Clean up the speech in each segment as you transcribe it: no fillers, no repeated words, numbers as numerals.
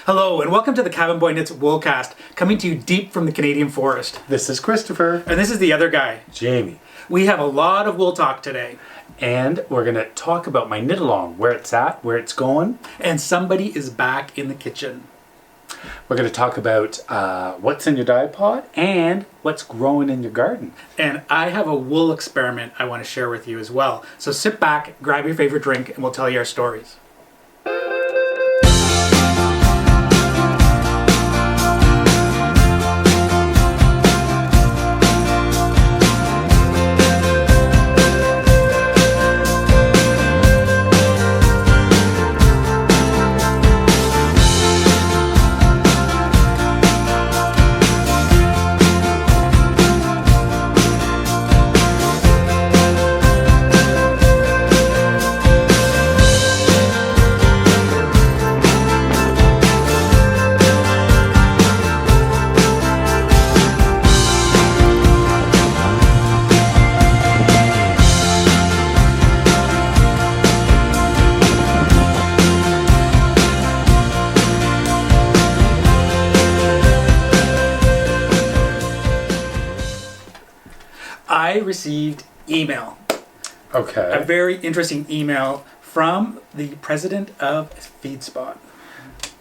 Hello and welcome to the Cabin Boy Knits Woolcast, coming to you deep from the Canadian forest. This is Christopher. And this is the other guy, Jamie. We have a lot of wool talk today. And we're going to talk about my knit along, where it's at, where it's going. And somebody is back in the kitchen. We're going to talk about what's in your dye pot and what's growing in your garden. And I have a wool experiment I want to share with you as well. So sit back, grab your favorite drink, and we'll tell you our stories. I received email. Okay. A very interesting email from the president of Feedspot.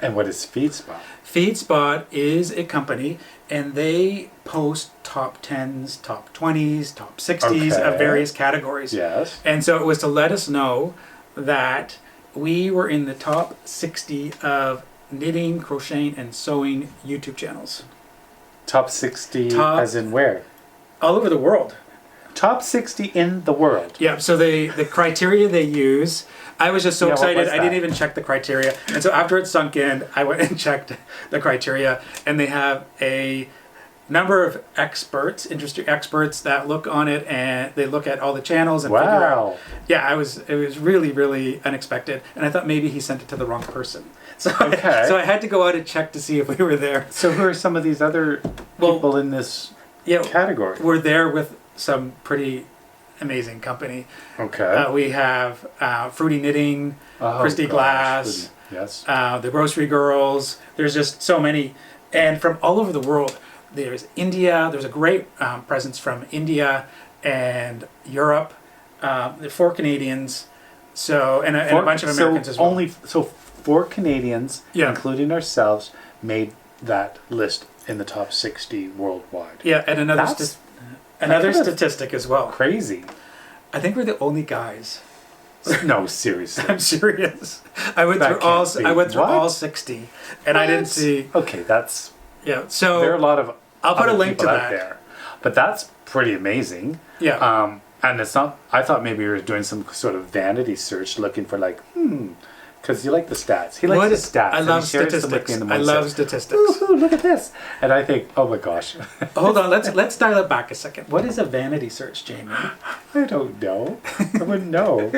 And what is Feedspot? Feedspot is a company and they post top 10s, top 20s, top 60s of various categories. Yes. And so it was to let us know that we were in the top 60 of knitting, crocheting, and sewing YouTube channels. Top 60 as in where? All over the world. Top 60 in the world. Yeah, so the criteria they use, I was just so excited, I didn't even check the criteria. And so after it sunk in, I went and checked the criteria, and they have a number of experts, industry experts that look on it, and they look at all the channels and figure out. Yeah, it was really, really unexpected. And I thought maybe he sent it to the wrong person. So, so I had to go out and check to see if we were there. So who are some of these other people in this category? We're there with some pretty amazing company. Okay. We have Fruity Knitting, Christy Glass, yes. the Grocery Girls. There's just so many. And from all over the world. There's India. There's a great presence from India and Europe. There are 4 Canadians. So and a bunch of Americans as well. So 4 Canadians, including ourselves, made that list in the top 60 worldwide. Yeah, and another statistic as well. Crazy. I think we're the only guys. No, seriously. I'm serious. I went through all 60, and I didn't see. Okay, that's. Yeah. So there are a lot of. I'll put a link to that there, but that's pretty amazing. Yeah. And it's not. I thought maybe you were doing some sort of vanity search, looking for because you like the stats. He likes the stats. I love statistics. I love statistics. Ooh, look at this. And I think, oh my gosh. Hold on, let's dial it back a second. What is a vanity search, Jamie? I don't know. I wouldn't know.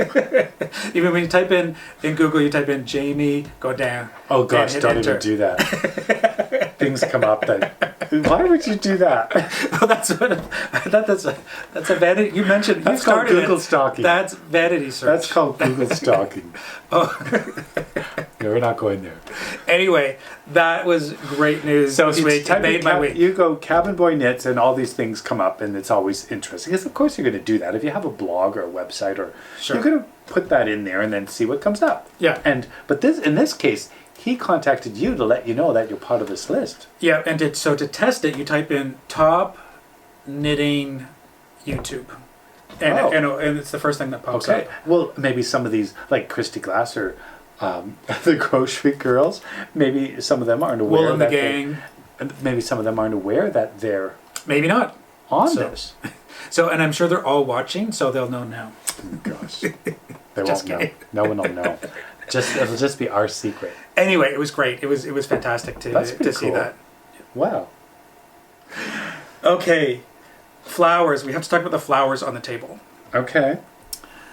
Even when you type in Google, you type in Jamie, go down. Oh gosh, don't even do that. Things come up that. Why would you do that? Well, that's a vanity. You mentioned that's called Google stalking. That's vanity search. That's called Google stalking. No, we're not going there. Anyway, that was great news. So this week. It made my week. You go Cabin Boy Knits, and all these things come up, and it's always interesting. Because of course you're going to do that if you have a blog or a website, or you're going to put that in there and then see what comes up. Yeah. But in this case. He contacted you to let you know that you're part of this list. Yeah, and to test it, you type in top knitting YouTube. And it's the first thing that pops up. Well, maybe some of these, like Christy Glass or the Grocery Girls, maybe some of them aren't aware. Wool and the Gang. Maybe some of them aren't aware that they're... Maybe not. On this. So, and I'm sure they're all watching, so they'll know now. Oh, gosh. They won't know. No one will know. It'll just be our secret. Anyway, it was great. It was fantastic to see that. Wow. Okay, flowers. We have to talk about the flowers on the table. Okay.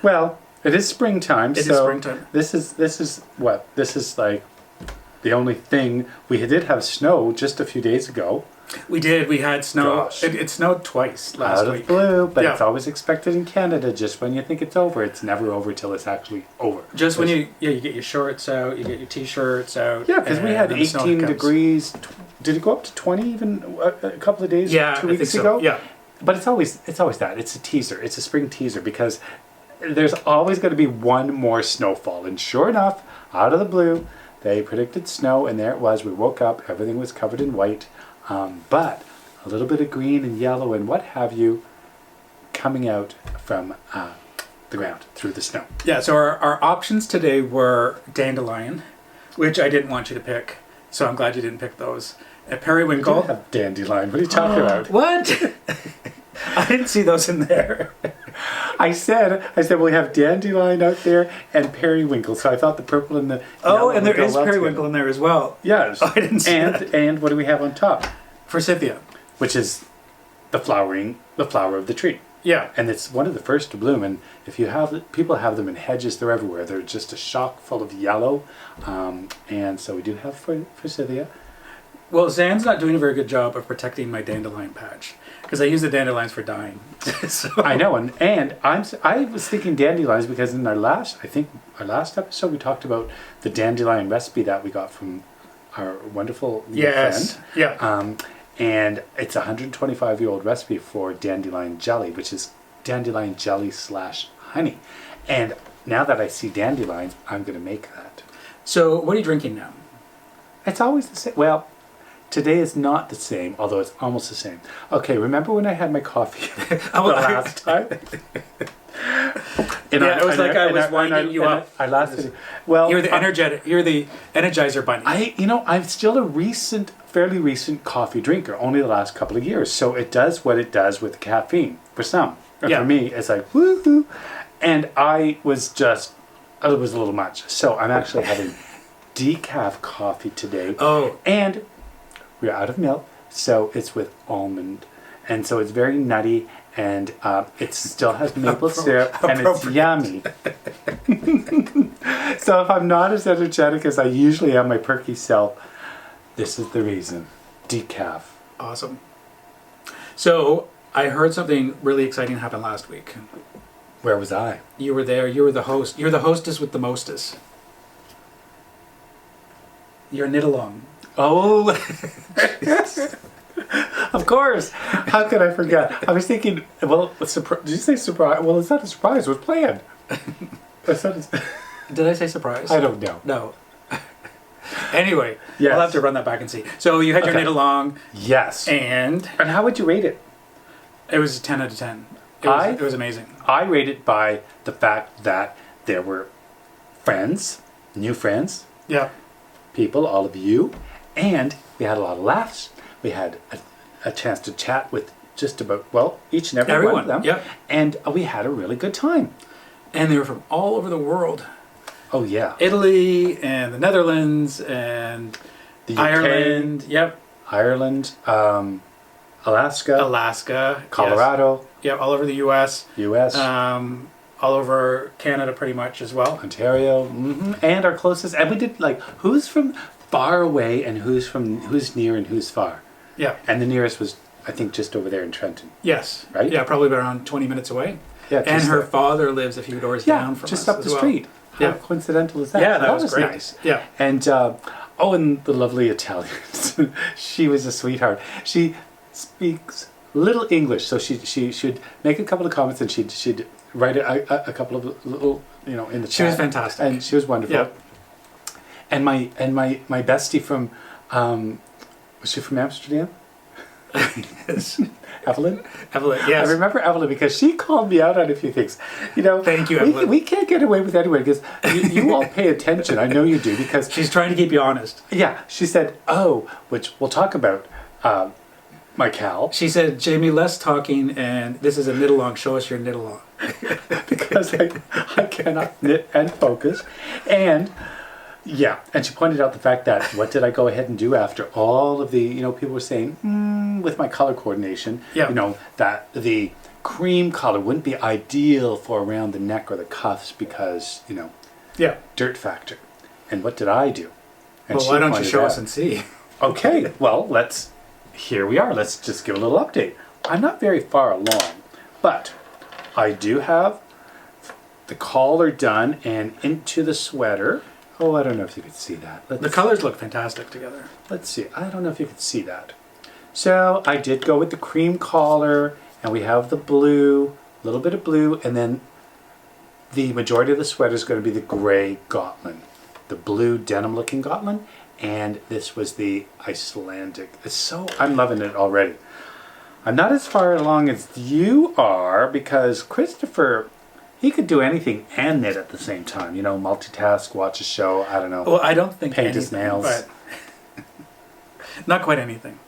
Well, it is springtime. It is springtime. This is what? This is like The only thing, we did have snow just a few days ago. We did. We had snow. Gosh. It snowed twice last week. Out of blue, but Yeah. it's always expected in Canada. Just when you think it's over, it's never over till it's actually over. Just when you get your shorts out, you get your t-shirts out. Yeah, because we had and the snow 18 comes. degrees. Did it go up to 20 even a couple of days? Yeah, 2 I weeks think so. ago. Yeah. But it's always that. It's a teaser. It's a spring teaser because there's always going to be one more snowfall. And sure enough, out of the blue, they predicted snow, and there it was. We woke up, everything was covered in white, but a little bit of green and yellow and what have you coming out from the ground through the snow. Yeah, so our options today were dandelion, which I didn't want you to pick, so I'm glad you didn't pick those. Periwinkle. We do have dandelion. What are you talking about? What? I didn't see those in there. I said we have dandelion out there and periwinkle. So I thought the purple and the Oh, and there would go is well periwinkle together. in there as well. Yes. Oh, I didn't see that. And what do we have on top? Forsythia. Which is the flower of the tree. Yeah. And it's one of the first to bloom. And if you have people have them in hedges, they're everywhere. They're just a shock full of yellow. And so we do have forsythia. Well, Zan's not doing a very good job of protecting my dandelion patch because I use the dandelions for dyeing. So. I know, and I was thinking dandelions because in our last episode we talked about the dandelion recipe that we got from our wonderful new Yes. friend. Yeah. And it's a 125-year-old recipe for dandelion jelly, which is dandelion jelly / honey. And now that I see dandelions, I'm going to make that. So, what are you drinking now? It's always the same. Well, today is not the same, although it's almost the same. Okay, remember when I had my coffee the last time? It was like I was winding you up. I lasted. Well, You're the energetic. You're the Energizer Bunny. I'm still a fairly recent coffee drinker, only the last couple of years. So it does what it does with caffeine for some. And for me, it's like woohoo. And it was a little much. So I'm actually having decaf coffee today. Oh, and we're out of milk, so it's with almond, and so it's very nutty, and it still has maple syrup, and it's yummy. So if I'm not as energetic as I usually am, my perky self, this is the reason. Decaf. awesome. So, I heard something really exciting happen last week. Where was I? You were there. You were the host. You're the hostess with the mostest. You're a knit-along. Oh, of course. How could I forget? I was thinking, well, did you say surprise? Well, it's not a surprise. It was planned. Did I say surprise? I don't know. No. Anyway, Yes. I'll have to run that back and see. So you had your Okay. knit-along, Yes. and And how would you rate it? it was a 10 out of 10. It was amazing. I rate it by the fact that there were friends, new friends, Yeah. people, all of you, and we had a lot of laughs. We had a chance to chat with just about, each and every one Everyone. of them. Yep. And we had a really good time. And they were from all over the world. Oh, yeah. Italy and the Netherlands and The UK, Ireland. Yep. Ireland, Alaska, Alaska. Colorado, Yes. Yep. All over the U.S. U.S., All over Canada pretty much as well. Ontario, and our closest. And we did who's from far away and who's near and who's far. Yeah. And the nearest was, I think, just over there in Trenton. Yes. Right? Yeah, probably around 20 minutes away. Yeah, And just her there. father lives a few doors down from just us up as the well. street. How Yeah. coincidental is that? Yeah, So that was great. nice. Yeah. And and the lovely Italians. She was a sweetheart. She speaks little English, so she should make a couple of comments and she'd write a couple of little in the chat. She was fantastic. And she was wonderful. Yeah. And my bestie from was she from Amsterdam? Yes. Evelyn? Evelyn, yes. I remember Evelyn because she called me out on a few things. Thank you, Evelyn. We can't get away with anyone because you all pay attention. I know you do because She's trying to keep you honest. yeah, she said, which we'll talk about, my Cal, She said, Jamie, less talking, and this is a knit-along. Show us your knit-along. because I cannot knit and focus. And yeah, and she pointed out the fact that what did I go ahead and do after all of the, people were saying, with my color coordination, Yeah. that the cream color wouldn't be ideal for around the neck or the cuffs because, Yeah. dirt factor. And what did I do? And Well, why don't you show us and see? Okay, well, here we are. Let's just give a little update. I'm not very far along, but I do have the collar done and into the sweater. Oh, I don't know if you could see that. The colors look fantastic together. Let's see. I don't know if you could see that. So I did go with the cream collar, and we have the blue, a little bit of blue, and then the majority of the sweater is going to be the gray Gotland, the blue denim looking Gotland, and this was the Icelandic. I'm loving it already. I'm not as far along as you are because Christopher, he could do anything and knit at the same time. You know, multitask, watch a show, I don't know. Well, I don't think paint his nails. But not quite anything.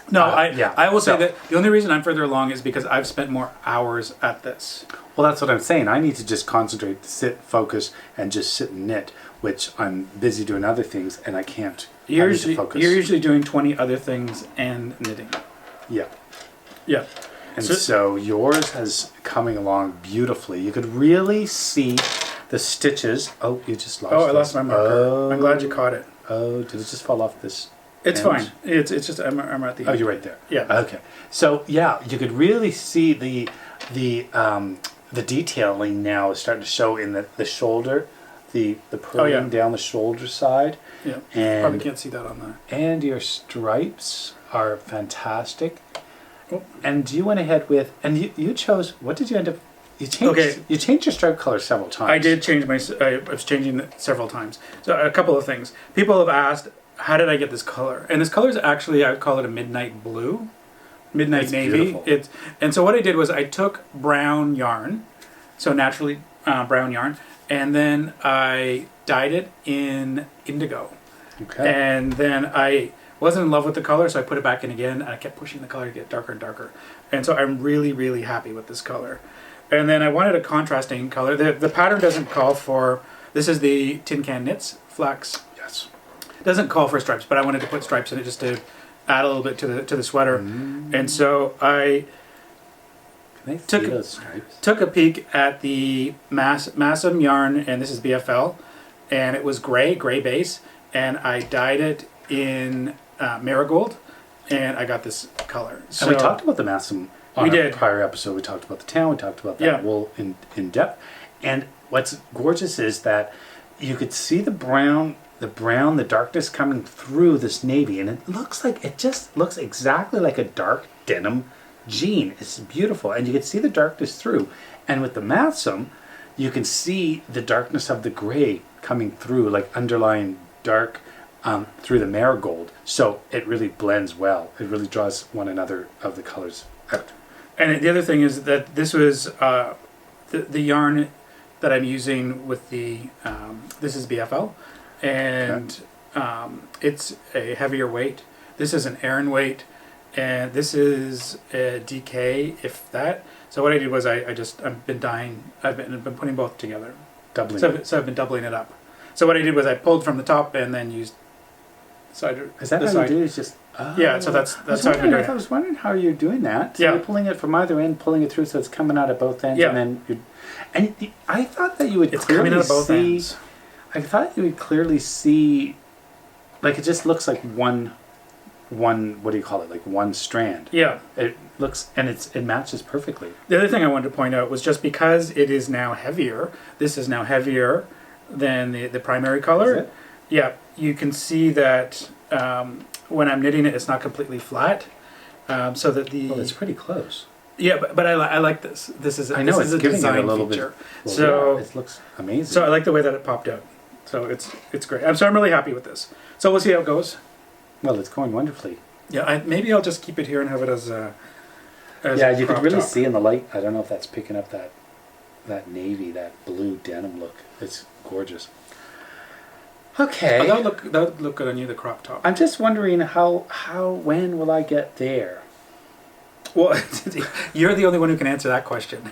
No, I will say that the only reason I'm further along is because I've spent more hours at this. Well, that's what I'm saying. I need to just concentrate, sit, focus, and just sit and knit, which I'm busy doing other things, and I can't. You're usually doing 20 other things and knitting. Yeah. Yeah. And so yours is coming along beautifully. You could really see the stitches. Oh, you just lost it. Oh, I lost my marker. Oh. I'm glad you caught it. Oh, did it just fall off this? It's end? fine. It's just I'm at the end. Oh, you're right there. Yeah. Okay. So yeah, you could really see the detailing now is starting to show in the shoulder, the purling down the shoulder side. Yeah. And probably can't see that on there. And your stripes are fantastic. Oh. And you went ahead with, and you chose, what did you end up, you changed your stripe color several times. I did change I was changing it several times. So a couple of things. People have asked, how did I get this color? And this color is actually, I would call it a midnight blue, midnight navy. Beautiful. And so what I did was I took brown yarn, so naturally brown yarn, and then I dyed it in indigo. Okay. And then I wasn't in love with the color, so I put it back in again, and I kept pushing the color to get darker and darker. And so I'm really, really happy with this color. And then I wanted a contrasting color. The pattern doesn't call for, this is the Tin Can Knits Flax. Yes. Doesn't call for stripes, but I wanted to put stripes in it just to add a little bit to the sweater. And so I took a peek at the Massam yarn, and this is BFL, and it was gray base, and I dyed it in Marigold, and I got this color. And we talked about the Massam on a prior episode. We talked about the town, we talked about that wool in depth. And what's gorgeous is that you could see the darkness coming through this navy, and it just looks exactly like a dark denim jean. It's beautiful, and you can see the darkness through. And with the Massam, you can see the darkness of the gray coming through, like underlying dark through the Marigold. So it really blends well. It really draws one another of the colors out. And the other thing is that this was the yarn that I'm using with the this is BFL, and it's a heavier weight. This is an Aran weight, and this is a DK, if that. So what I did was I've been putting both together. So I've been doubling it up. So what I did was I pulled from the top and then used side. Is that how you do it? It's just yeah. So that's how I've been doing it. I was wondering how you're doing that. So yeah. You're pulling it from either end, pulling it through, so it's coming out of both ends, yeah. and then you're. And I thought that you would. It's coming out of both ends. I thought you would clearly see, like it just looks like one. What do you call it? Like one strand. Yeah. It looks and it matches perfectly. The other thing I wanted to point out was just because it is now heavier. This is now heavier than the primary color. Is it? Yeah, you can see that when I'm knitting it, it's not completely flat. So that Well, it's pretty close. Yeah, but I like this. This is a design feature. Well, so yeah, it looks amazing. So I like the way that it popped out. So it's great. I'm really happy with this. So we'll see how it goes. Well, it's going wonderfully. Yeah, maybe I'll just keep it here and have it as yeah, you can really top. see in the light. I don't know if that's picking up that navy, that blue denim look. It's gorgeous. Okay. Oh, that would look good on you, the crop top. I'm just wondering when will I get there? Well, you're the only one who can answer that question.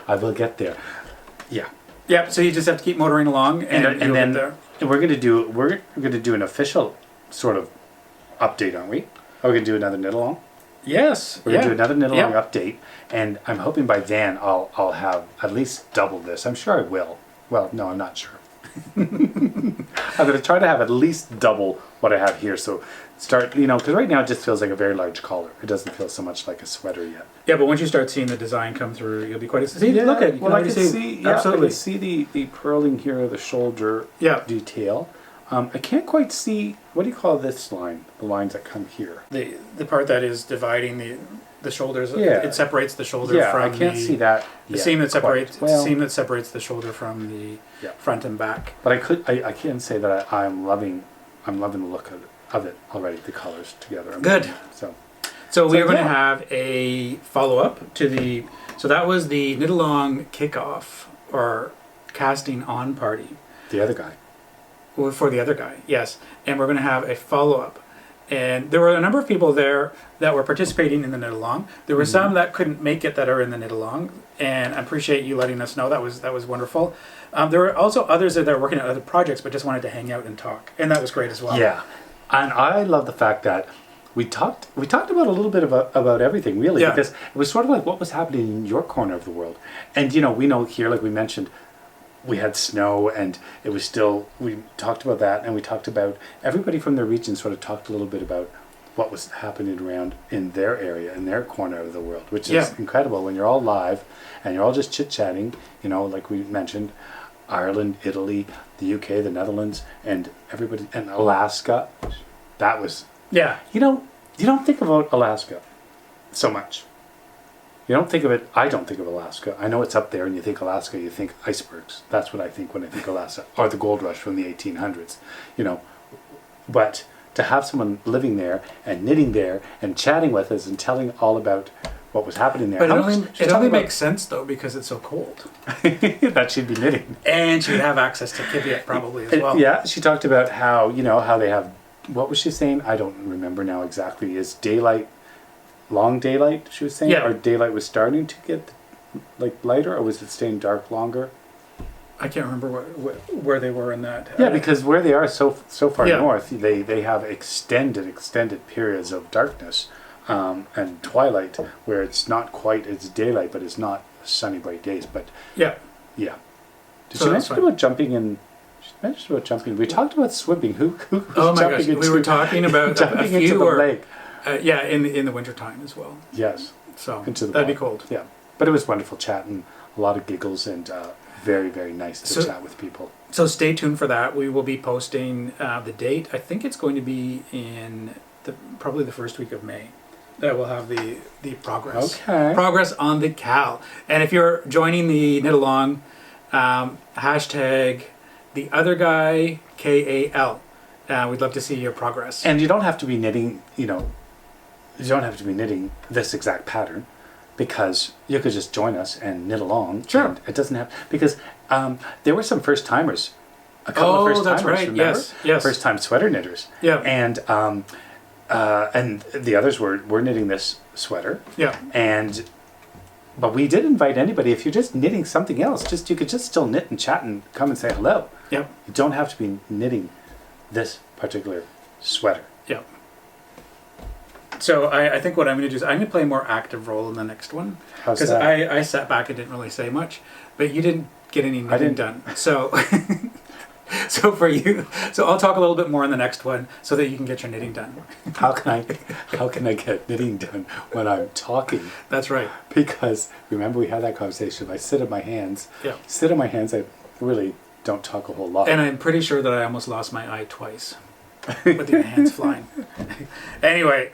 I will get there. Yeah. Yeah. So you just have to keep motoring along, and then there. We're gonna do an official sort of update, aren't we? Are we gonna do another knit along? Yes. We're gonna do another knit along update, and I'm hoping by then I'll have at least double this. I'm sure I will. Well, no, I'm not sure. I'm going to try to have at least double what I have here. So start, because right now it just feels like a very large collar. It doesn't feel so much like a sweater yet. Yeah, but once you start seeing the design come through, you'll be quite excited. See, look at it. I can see, absolutely. I can see the purling here of the shoulder detail. I can't quite see, what do you call this line? The lines that come here. The part that is dividing the shoulders. Yeah. It separates the shoulder from I can't see that. The seam that separates the shoulder from the front and back. But I can say that I'm loving the look of it already. The colors together. Good. So we are going to have a follow-up to the. So that was the knit along kickoff or casting on party. The other guy. For the other guy, yes. And we're going to have a follow-up. And there were a number of people there that were participating in the knit along. There were some that couldn't make it that are in the knit along, and I appreciate you letting us know. That was wonderful. There were also others that are working on other projects, but just wanted to hang out and talk, and that was great as well. Yeah, and I love the fact that we talked about a little bit about everything really, because it was sort of like what was happening in your corner of the world, and we know here, like we mentioned, we had snow, and it was still, we talked about that, and we talked about, everybody from their region sort of talked a little bit about what was happening around in their area, in their corner of the world, which is incredible when you're all live, and you're all just chit-chatting, like we mentioned, Ireland, Italy, the UK, the Netherlands, and everybody, and Alaska. That was, you don't think about Alaska so much. You don't think of it, I don't think of Alaska. I know it's up there, and you think Alaska, you think icebergs. That's what I think when I think Alaska, or the gold rush from the 1800s, But to have someone living there and knitting there and chatting with us and telling all about what was happening there. But it only makes sense, though, because it's so cold. That she'd be knitting. And she'd have access to Kivia probably as well. Yeah, she talked about how, how they have, what was she saying? I don't remember now exactly. Is daylight, long daylight, she was saying? Yeah. Or daylight was starting to get lighter, or was it staying dark longer? I can't remember where they were in that. Yeah, because where they are so far north, they have extended periods of darkness and twilight, where it's not quite, it's daylight, but it's not sunny bright days. But yeah. Did she mention about jumping in? She mentioned about jumping. We talked about swimming. Who oh my gosh, we were talking about jumping a few into the lake. In the wintertime as well. Yes. So into the that'd be cold. Yeah, but it was wonderful chat and a lot of giggles and very, very nice to chat with people. So stay tuned for that. We will be posting the date. I think it's going to be in probably the first week of May. That will have the progress. Okay. Progress on the Cal. And if you're joining the knit along, hashtag the other guy KAL. We'd love to see your progress. And you don't have to be knitting, you don't have to be knitting this exact pattern, because you could just join us and knit along. Sure. And it doesn't have, because there were some first timers. A couple of first timers, that's right. remember? Yes. First time sweater knitters. Yeah. And the others were knitting this sweater. Yeah. But we did invite anybody, if you're just knitting something else, you could just still knit and chat and come and say hello. Yep. You don't have to be knitting this particular sweater. Yeah. So I think what I'm going to do is I'm going to play a more active role in the next one. How's Because that? I sat back and didn't really say much, but you didn't get any knitting done. So so for you, so I'll talk a little bit more in the next one so that you can get your knitting done. How can I get knitting done when I'm talking? That's right. Because remember we had that conversation. If I sit on my hands. Yeah. I really don't talk a whole lot. And I'm pretty sure that I almost lost my eye twice with your hands flying. Anyway,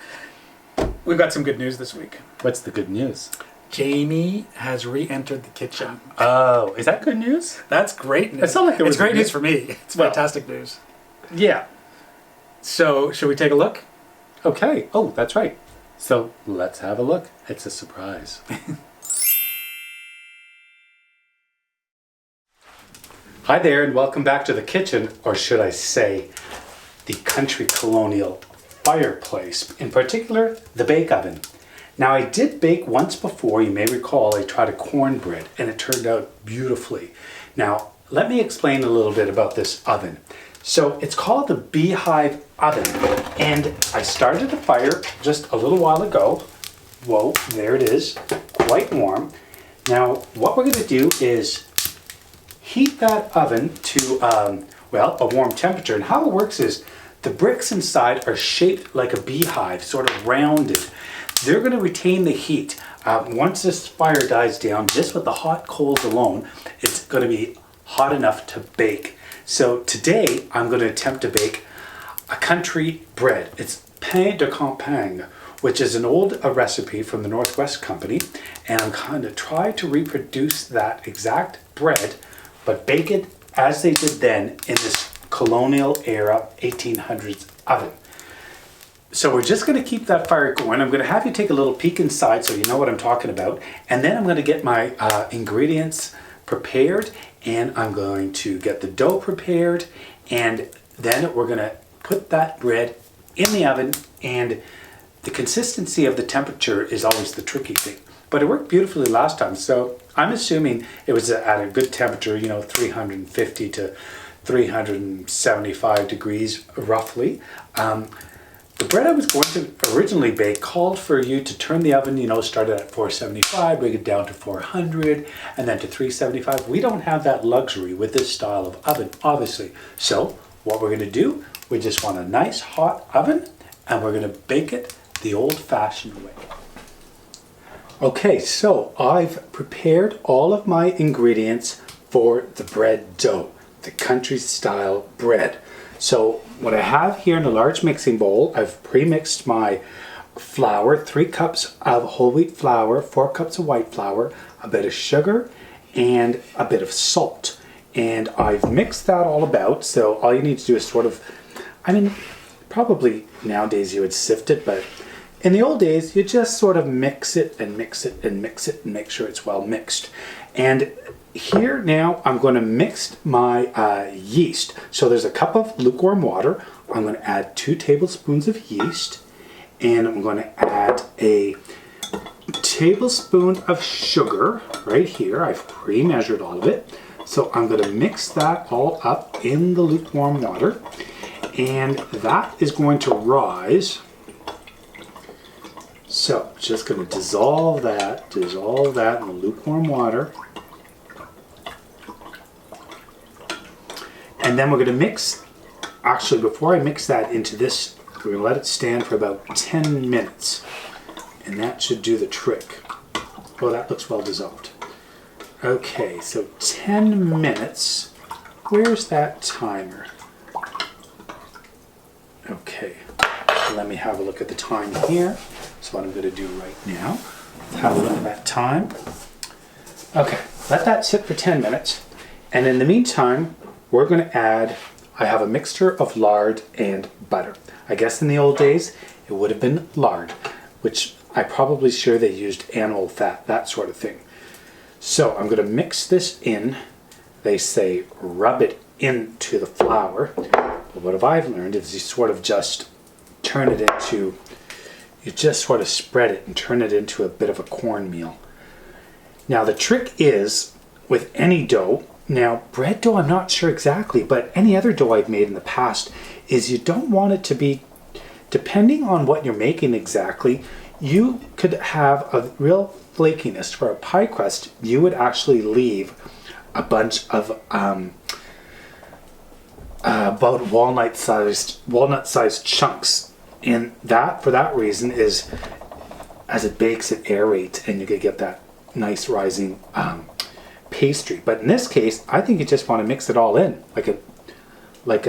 we've got some good news this week. What's the good news? Jamie has re-entered the kitchen. Oh, is that good news? That's great news. It's not like it was It's great news for me. It's fantastic news. Yeah. So, should we take a look? Okay. Oh, that's right. So, let's have a look. It's a surprise. Hi there, and welcome back to the kitchen, or should I say, the country colonial fireplace, in particular, the bake oven. Now, I did bake once before. You may recall I tried a cornbread, and it turned out beautifully. Now, let me explain a little bit about this oven. So, it's called the Beehive Oven, and I started a fire just a little while ago. Whoa, there it is, quite warm. Now, what we're going to do is heat that oven to Well, a warm temperature. And how it works is the bricks inside are shaped like a beehive, sort of rounded. They're going to retain the heat. Once this fire dies down, just with the hot coals alone, it's going to be hot enough to bake. So today I'm going to attempt to bake a country bread. It's pain de campagne, which is an old recipe from the Northwest Company, and I'm going to try to reproduce that exact bread, but bake it as they did then in this colonial era 1800s oven. So we're just going to keep that fire going. I'm going to have you take a little peek inside so you know what I'm talking about, and then I'm going to get my ingredients prepared, and I'm going to get the dough prepared, and then we're going to put that bread in the oven. And the consistency of the temperature is always the tricky thing, but it worked beautifully last time, so I'm assuming it was at a good temperature, 350 to 375 degrees roughly. The bread I was going to originally bake called for you to turn the oven, start it at 475, bring it down to 400, and then to 375. We don't have that luxury with this style of oven, obviously. So what we're going to do, we just want a nice hot oven, and we're going to bake it the old-fashioned way. Okay, so I've prepared all of my ingredients for the bread dough, the country style bread. So what I have here in a large mixing bowl, I've pre-mixed my flour, 3 cups of whole wheat flour, 4 cups of white flour, a bit of sugar, and a bit of salt. And I've mixed that all about, so all you need to do is probably nowadays you would sift it, but in the old days you just sort of mix it and mix it and mix it and make sure it's well mixed. And here now I'm going to mix my yeast. So there's a cup of lukewarm water. I'm going to add 2 tablespoons of yeast, and I'm going to add a tablespoon of sugar right here. I've pre-measured all of it. So I'm going to mix that all up in the lukewarm water, and that is going to rise. So just going to dissolve that in the lukewarm water. And then we're going to mix, actually before I mix that into this, we're going to let it stand for about 10 minutes. And that should do the trick. Oh, that looks well dissolved. Okay, so 10 minutes. Where's that timer? Okay, let me have a look at the time here. That's what I'm going to do right now. Let's have a look at that time. Okay, let that sit for 10 minutes. And in the meantime, we're going to add, I have a mixture of lard and butter. I guess in the old days, it would have been lard, which I'm probably sure they used animal fat, that sort of thing. So I'm going to mix this in. They say rub it into the flour. But what I've learned is you sort of just turn it into, you just sort of spread it and turn it into a bit of a cornmeal. Now the trick is with any dough, now bread dough I'm not sure exactly, but any other dough I've made in the past, is you don't want it to be, depending on what you're making exactly, you could have a real flakiness. For a pie crust, you would actually leave a bunch of about walnut-sized chunks, and that, for that reason, is as it bakes, it aerates, and you could get that nice rising pastry. But in this case, I think you just want to mix it all in, like a what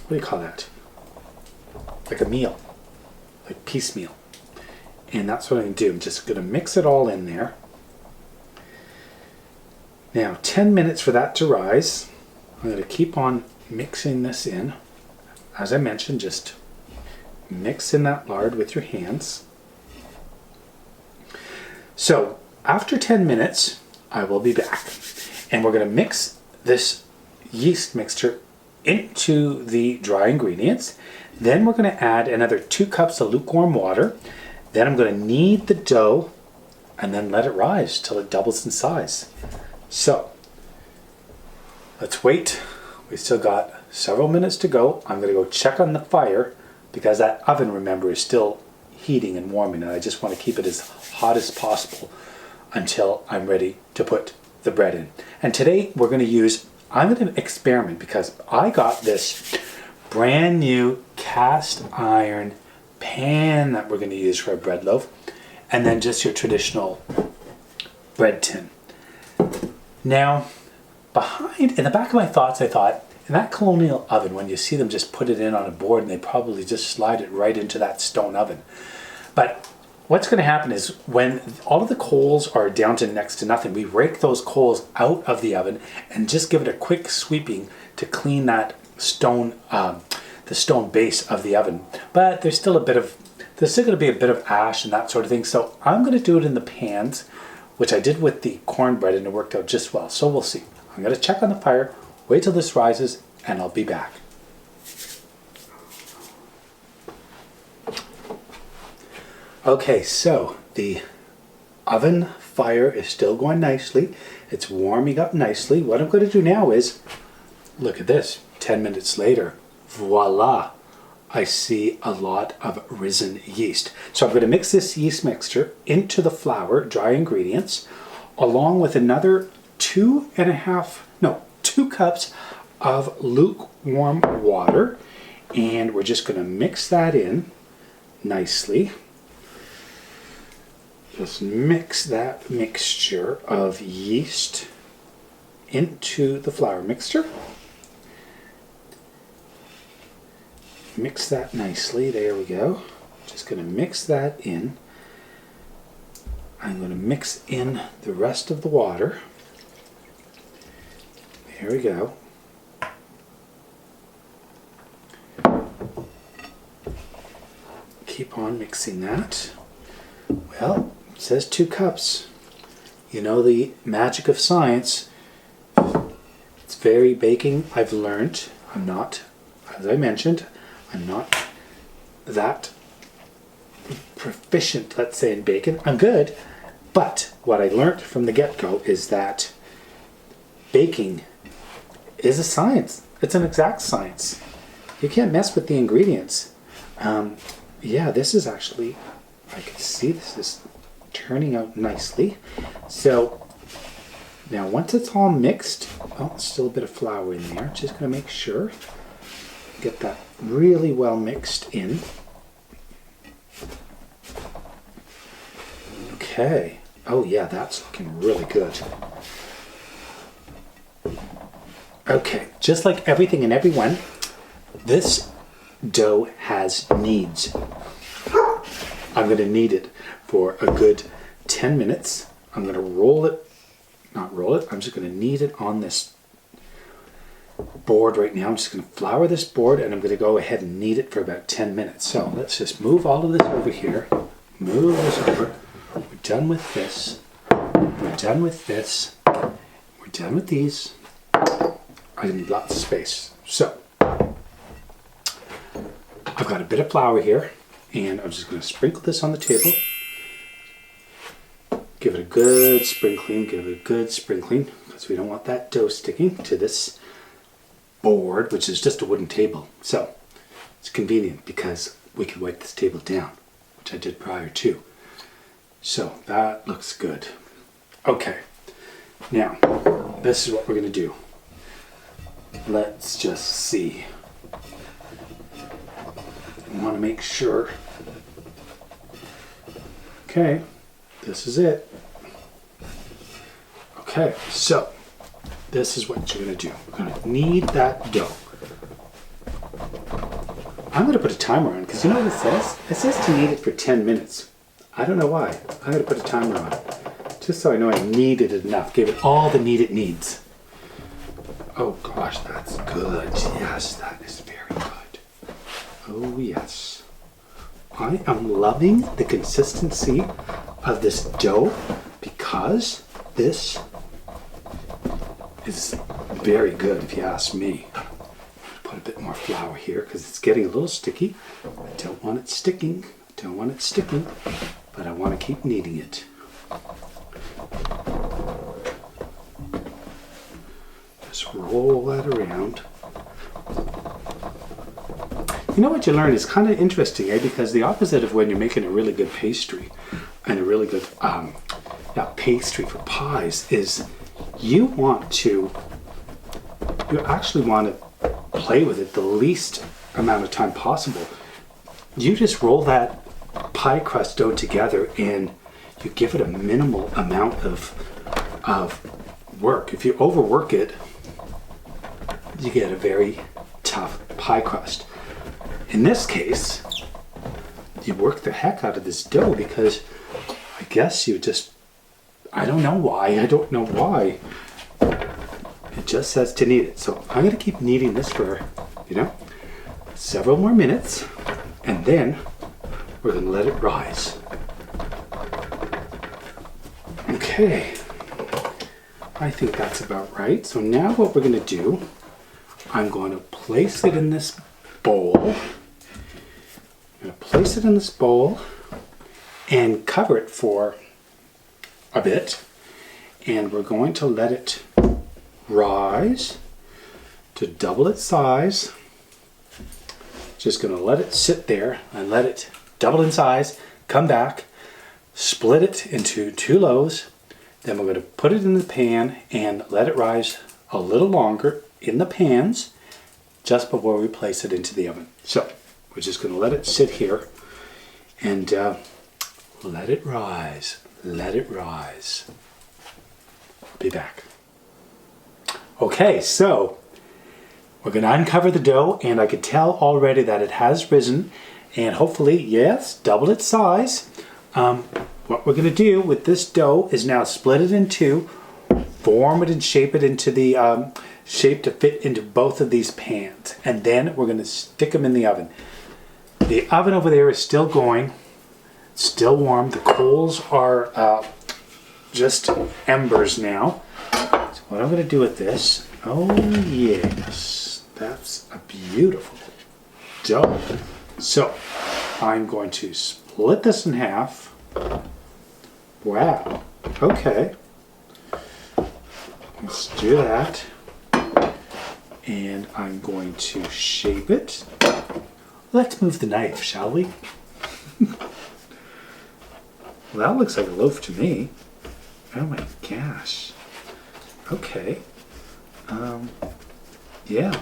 do you call that? Like a meal, like piecemeal. And that's what I'm going to do. I'm just going to mix it all in there. Now, 10 minutes for that to rise. I'm going to keep on mixing this in. As I mentioned, just mix in that lard with your hands. So, after 10 minutes, I will be back. And we're going to mix this yeast mixture into the dry ingredients. Then we're going to add another 2 cups of lukewarm water. Then I'm going to knead the dough and then let it rise till it doubles in size. So, let's wait. We still got several minutes to go. I'm going to go check on the fire because that oven, remember, is still heating and warming, and I just want to keep it as hot as possible until I'm ready to put the bread in. And today we're going to use I'm going to experiment because I got this brand new cast iron pan that we're going to use for a bread loaf, and then just your traditional bread tin. Now, in the back of my thoughts, I thought, in that colonial oven, when you see them just put it in on a board and they probably just slide it right into that stone oven. But what's going to happen is when all of the coals are down to next to nothing, we rake those coals out of the oven and just give it a quick sweeping to clean that stone, the stone base of the oven. But there's still going to be a bit of ash and that sort of thing. So I'm going to do it in the pans, which I did with the cornbread, and it worked out just well. So we'll see. I'm going to check on the fire, wait till this rises, and I'll be back. Okay, so the oven fire is still going nicely. It's warming up nicely. What I'm going to do now is, look at this, 10 minutes later, voila, I see a lot of risen yeast. So I'm going to mix this yeast mixture into the flour, dry ingredients, along with another 2 cups of lukewarm water. And we're just going to mix that in nicely. Just mix that mixture of yeast into the flour mixture. Mix that nicely. There we go. Just going to mix that in. I'm going to mix in the rest of the water. There we go. Keep on mixing that. Well, it says 2 cups. You know the magic of science. It's very baking. I've learned. I'm not, as I mentioned, I'm not that proficient, let's say, in baking. I'm good, but what I learned from the get-go is that baking is a science. It's an exact science. You can't mess with the ingredients. Yeah, this is actually, I can see this is turning out nicely. So now once it's all mixed, oh, still a bit of flour in there. Just going to make sure, get that really well mixed in. Okay. Oh yeah, that's looking really good. Okay, just like everything and everyone, this dough has needs. I'm going to knead it for a good 10 minutes. I'm going to I'm just going to knead it on this board right now. I'm just going to flour this board, and I'm going to go ahead and knead it for about 10 minutes. So let's just move all of this over here. Move this over. We're done with this. We're done with this. We're done with these. I need lots of space. So I've got a bit of flour here, and I'm just going to sprinkle this on the table. Give it a good sprinkling, because we don't want that dough sticking to this board, which is just a wooden table. So it's convenient because we can wipe this table down, which I did prior to. So that looks good. Okay, now this is what we're going to do. Let's just see. I want to make sure. Okay, this is it. Okay, so this is what you're going to do. We're going to knead that dough. I'm going to put a timer on, because you know what it says? It says to knead it for 10 minutes. I don't know why. I'm going to put a timer on it, just so I know I kneaded it enough. Give it all the knead it needs. Oh gosh, that's good. Yes, that is very good. Oh yes. I am loving the consistency of this dough, because this is very good if you ask me. Put a bit more flour here because it's getting a little sticky. I don't want it sticking. But I want to keep kneading it. Just roll that around. You know what you learn is kind of interesting, because the opposite of when you're making a really good pastry and a really good pastry for pies is you want to you actually want to play with it the least amount of time possible. You just roll that pie crust dough together and you give it a minimal amount of work. If you overwork it, you get a very tough pie crust. In this case, you work the heck out of this dough because I guess you just, I don't know why. It just says to knead it. So I'm gonna keep kneading this for, several more minutes, and then we're gonna let it rise. Okay, I think that's about right. So now what we're gonna do, I'm going to place it in this bowl. I'm gonna place it in this bowl and cover it for a bit, and we're going to let it rise to double its size. Just gonna let it sit there and let it double in size, come back, split it into 2 loaves, then we're gonna put it in the pan and let it rise a little longer in the pans just before we place it into the oven. So we're just gonna let it sit here and let it rise, let it rise. I'll be back. Okay, so we're gonna uncover the dough, and I could tell already that it has risen and hopefully, yes, double its size. What we're gonna do with this dough is now split it in 2, form it and shape it into the shape to fit into both of these pans, and then we're gonna stick them in the oven. The oven over there is still going, still warm. The coals are just embers now. So what I'm gonna do with this, oh yes, that's a beautiful dough. So I'm going to split this in half. Wow, okay. Let's do that. And I'm going to shape it. Let's move the knife, shall we? Well, that looks like a loaf to me. Oh my gosh. Okay. Yeah.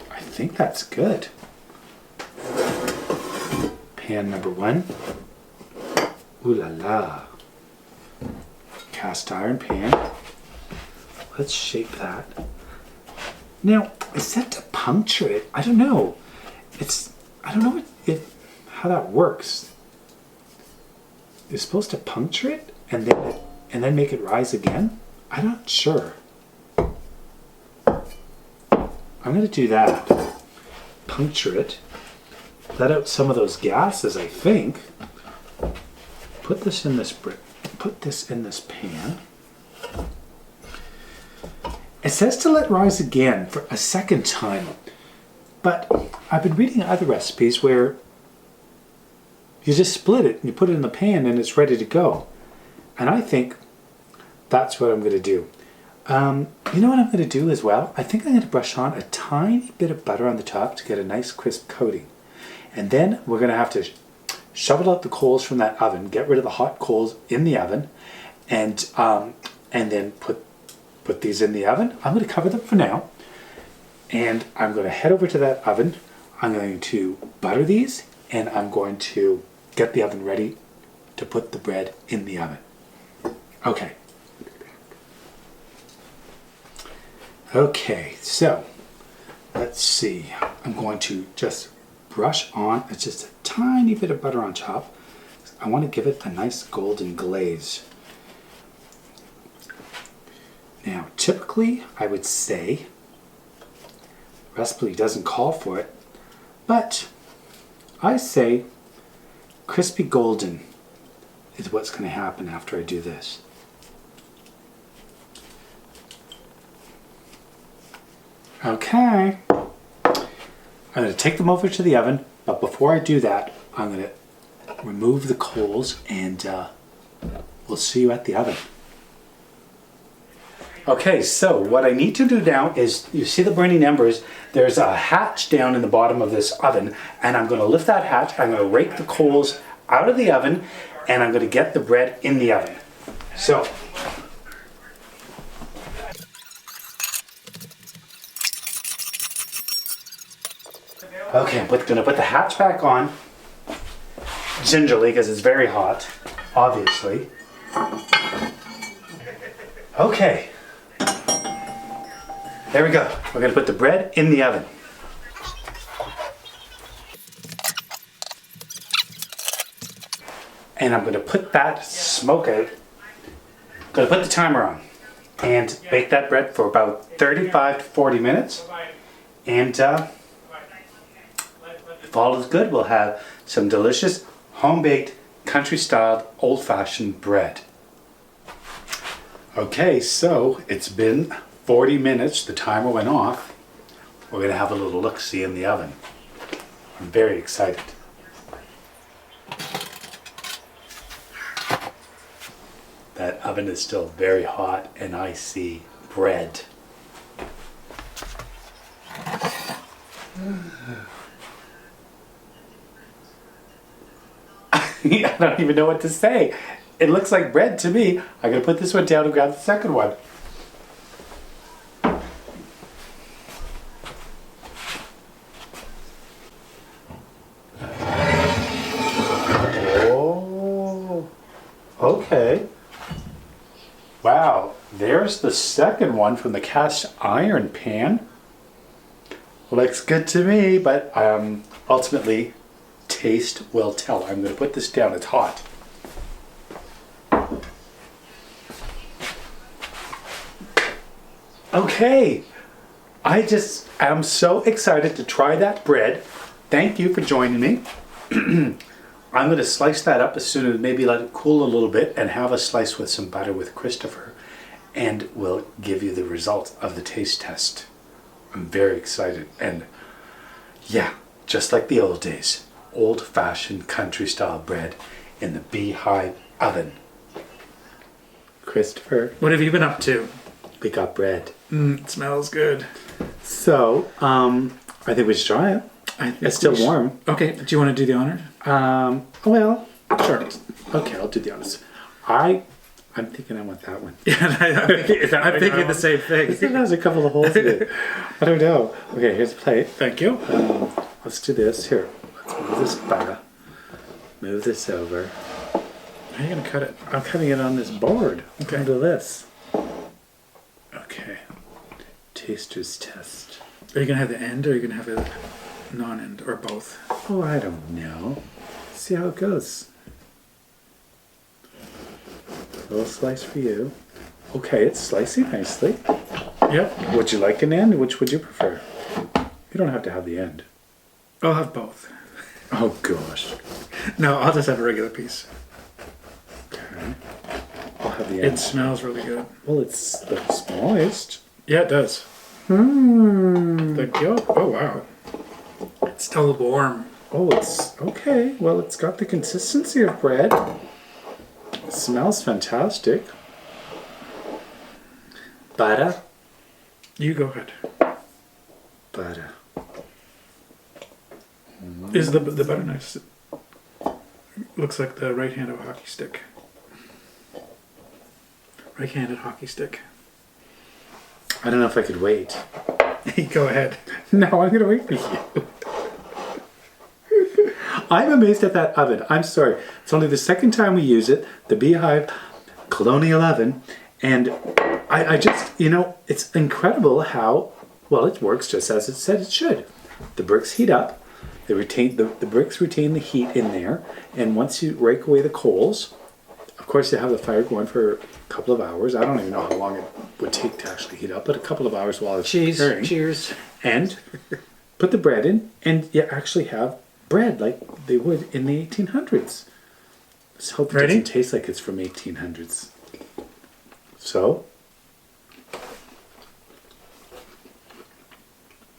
I think that's good. Pan number 1. Ooh la la. Cast iron pan. Let's shape that. Now, is that to puncture it? I don't know. I don't know how that works. You're supposed to puncture it and then make it rise again? I'm not sure. I'm gonna do that. Puncture it. Let out some of those gases, I think. Put this in this pan. It says to let rise again for a second time, but I've been reading other recipes where you just split it and you put it in the pan and it's ready to go. And I think that's what I'm going to do. You know what I'm going to do as well? I think I'm going to brush on a tiny bit of butter on the top to get a nice crisp coating. And then we're going to have to shovel out the coals from that oven, get rid of the hot coals in the oven, and then put these in the oven. I'm going to cover them for now, and I'm going to head over to that oven. I'm going to butter these, and I'm going to get the oven ready to put the bread in the oven. Okay. Okay, so let's see. I'm going to just brush on, it's just a tiny bit of butter on top. I want to give it a nice golden glaze. Now, typically, I would say, recipe doesn't call for it, but I say crispy golden is what's going to happen after I do this. Okay. I'm going to take them over to the oven, but before I do that, I'm going to remove the coals and we'll see you at the oven. Okay, so what I need to do now is, you see the burning embers, there's a hatch down in the bottom of this oven, and I'm going to lift that hatch, I'm going to rake the coals out of the oven, and I'm going to get the bread in the oven. So, Okay, I'm gonna put the hatch back on gingerly because it's very hot, obviously. Okay. There we go. We're gonna put the bread in the oven. And I'm gonna put that smoke out. Gonna put the timer on and bake that bread for about 35 to 40 minutes. And if all is good, we'll have some delicious home-baked, country-style, old-fashioned bread. Okay, so it's been 40 minutes. The timer went off. We're gonna have a little look-see in the oven. I'm very excited. That oven is still very hot and I see bread. I don't even know what to say. It looks like bread to me. I'm gonna put this one down and grab the second one. Oh, okay. Wow, there's the second one from the cast iron pan. Looks good to me, but ultimately, taste will tell. I'm going to put this down. It's hot. Okay, I just am so excited to try that bread. Thank you for joining me. I'm going to slice that up as soon as maybe let it cool a little bit and have a slice with some butter with Christopher, and we'll give you the result of the taste test. I'm very excited, and yeah, just like the old days, old-fashioned country-style bread in the beehive oven. Christopher, What have you been up to? we got bread. It smells good. So, I think we should try it. It's still warm. Okay, do you want to do the honor? Well, Sure. okay, I'll do the honors. I'm thinking I want that one. Yeah, I'm thinking the same thing. It has a couple of holes in it. I don't know. Okay, here's a plate. Thank you. Let's do this. Here, let's move this back. Move this over. How are you going to cut it? I'm cutting it on this board. Okay. Under this. Okay. Taster's test. Are you going to have the end or are you going to have a non-end or both? Oh, I don't know. See how it goes. A little slice for you. Okay, it's slicing nicely. Yep. Would you like an end? Which would you prefer? You don't have to have the end. I'll have both. Oh gosh. No, I'll just have a regular piece. Okay. I'll have the end. It smells really good. Well, it's the smallest. Yeah, it does. Hmm. Thank you. Oh, wow. It's still warm. Oh, it's okay. Well, it's got the consistency of bread. It smells fantastic. Butter. You go ahead. Butter. Is the butter nice? Looks like the right hand of a hockey stick. Right-handed hockey stick. I don't know if I could wait. Go ahead. No, I'm going to wait for you. I'm amazed at that oven. I'm sorry. It's only the second time we use it, the Beehive Colonial Oven. And I just, it's incredible how, well, it works just as it said it should. The bricks heat up. They retain the bricks retain the heat in there. And once you rake away the coals, of course you have the fire going for a couple of hours. I don't even know how long it would take to actually heat up, but a couple of hours while it's preparing. Cheers. And put the bread in, and you actually have bread like they would in the 1800s. Let's hope it Ready? doesn't taste like it's from 1800s. So,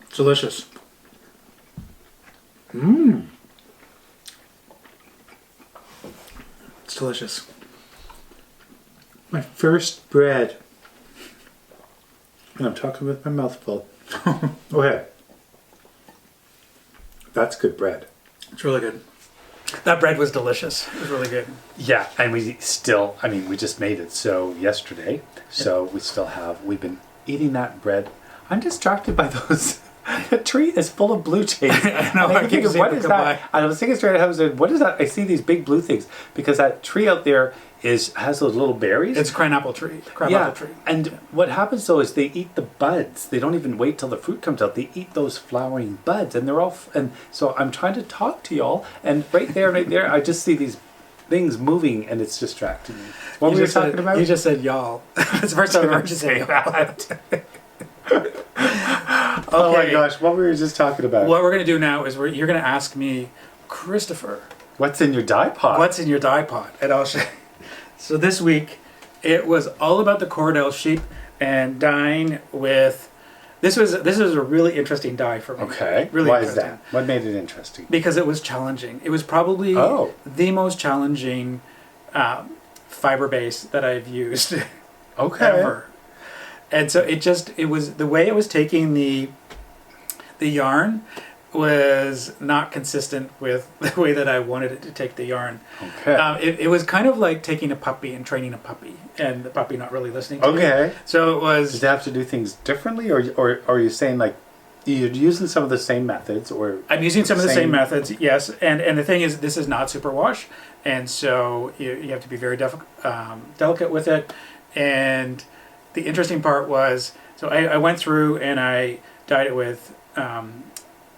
It's delicious. It's delicious. my first bread. And I'm talking with my mouth full. Go ahead. That's good bread. It's really good. That bread was delicious. It was really good. Yeah, and we just made it yesterday. So we've been eating that bread. I'm distracted by those The tree is full of blue jays. I know. And I keep thinking, what seeing is them come that? by. I was thinking straight ahead. I said, what is that? I see these big blue things because that tree out there has those little berries. It's crabapple tree. Crabapple tree. And what happens though is they eat the buds. They don't even wait till the fruit comes out. They eat those flowering buds, and they're all. And so I'm trying to talk to y'all, and right there, I just see these things moving, and it's distracting me. What were you talking about? You just said y'all. It's the first time I've heard you say that. Oh my gosh, what were we just talking about? What we're going to do now is you're going to ask me, Christopher, what's in your dye pot? What's in your dye pot? And I'll show you. So this week, it was all about the Corridale sheep and dyeing with. This was a really interesting dye for me. Okay. Really Why interesting. is that? What made it interesting? Because it was challenging. It was probably the most challenging fiber base that I've used ever. And so it was the way it was taking the yarn was not consistent with the way that I wanted it to take the yarn. Okay. It was kind of like taking a puppy and training a puppy, and the puppy not really listening to me. So it was. Did you have to do things differently, or are you saying like you're using some of the same methods, or I'm using some of the same methods, yes. And the thing is, this is not superwash, and so you have to be very delicate with it. And the interesting part was, so I went through and I dyed it with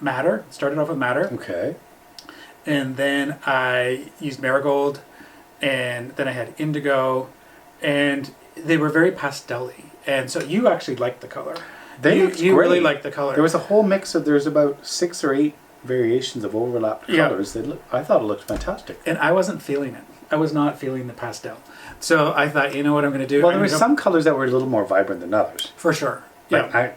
madder. Started off with madder. Okay. And then I used marigold, and then I had indigo, and they were very pastel-y. And so you actually liked the color. You really liked the color. There was a whole mix of, there's about 6 or 8 variations of overlapped colors. I thought it looked fantastic. And I wasn't feeling it. I was not feeling the pastel. So I thought, you know what I'm going to do? Well, there were some colors that were a little more vibrant than others. For sure. Yeah.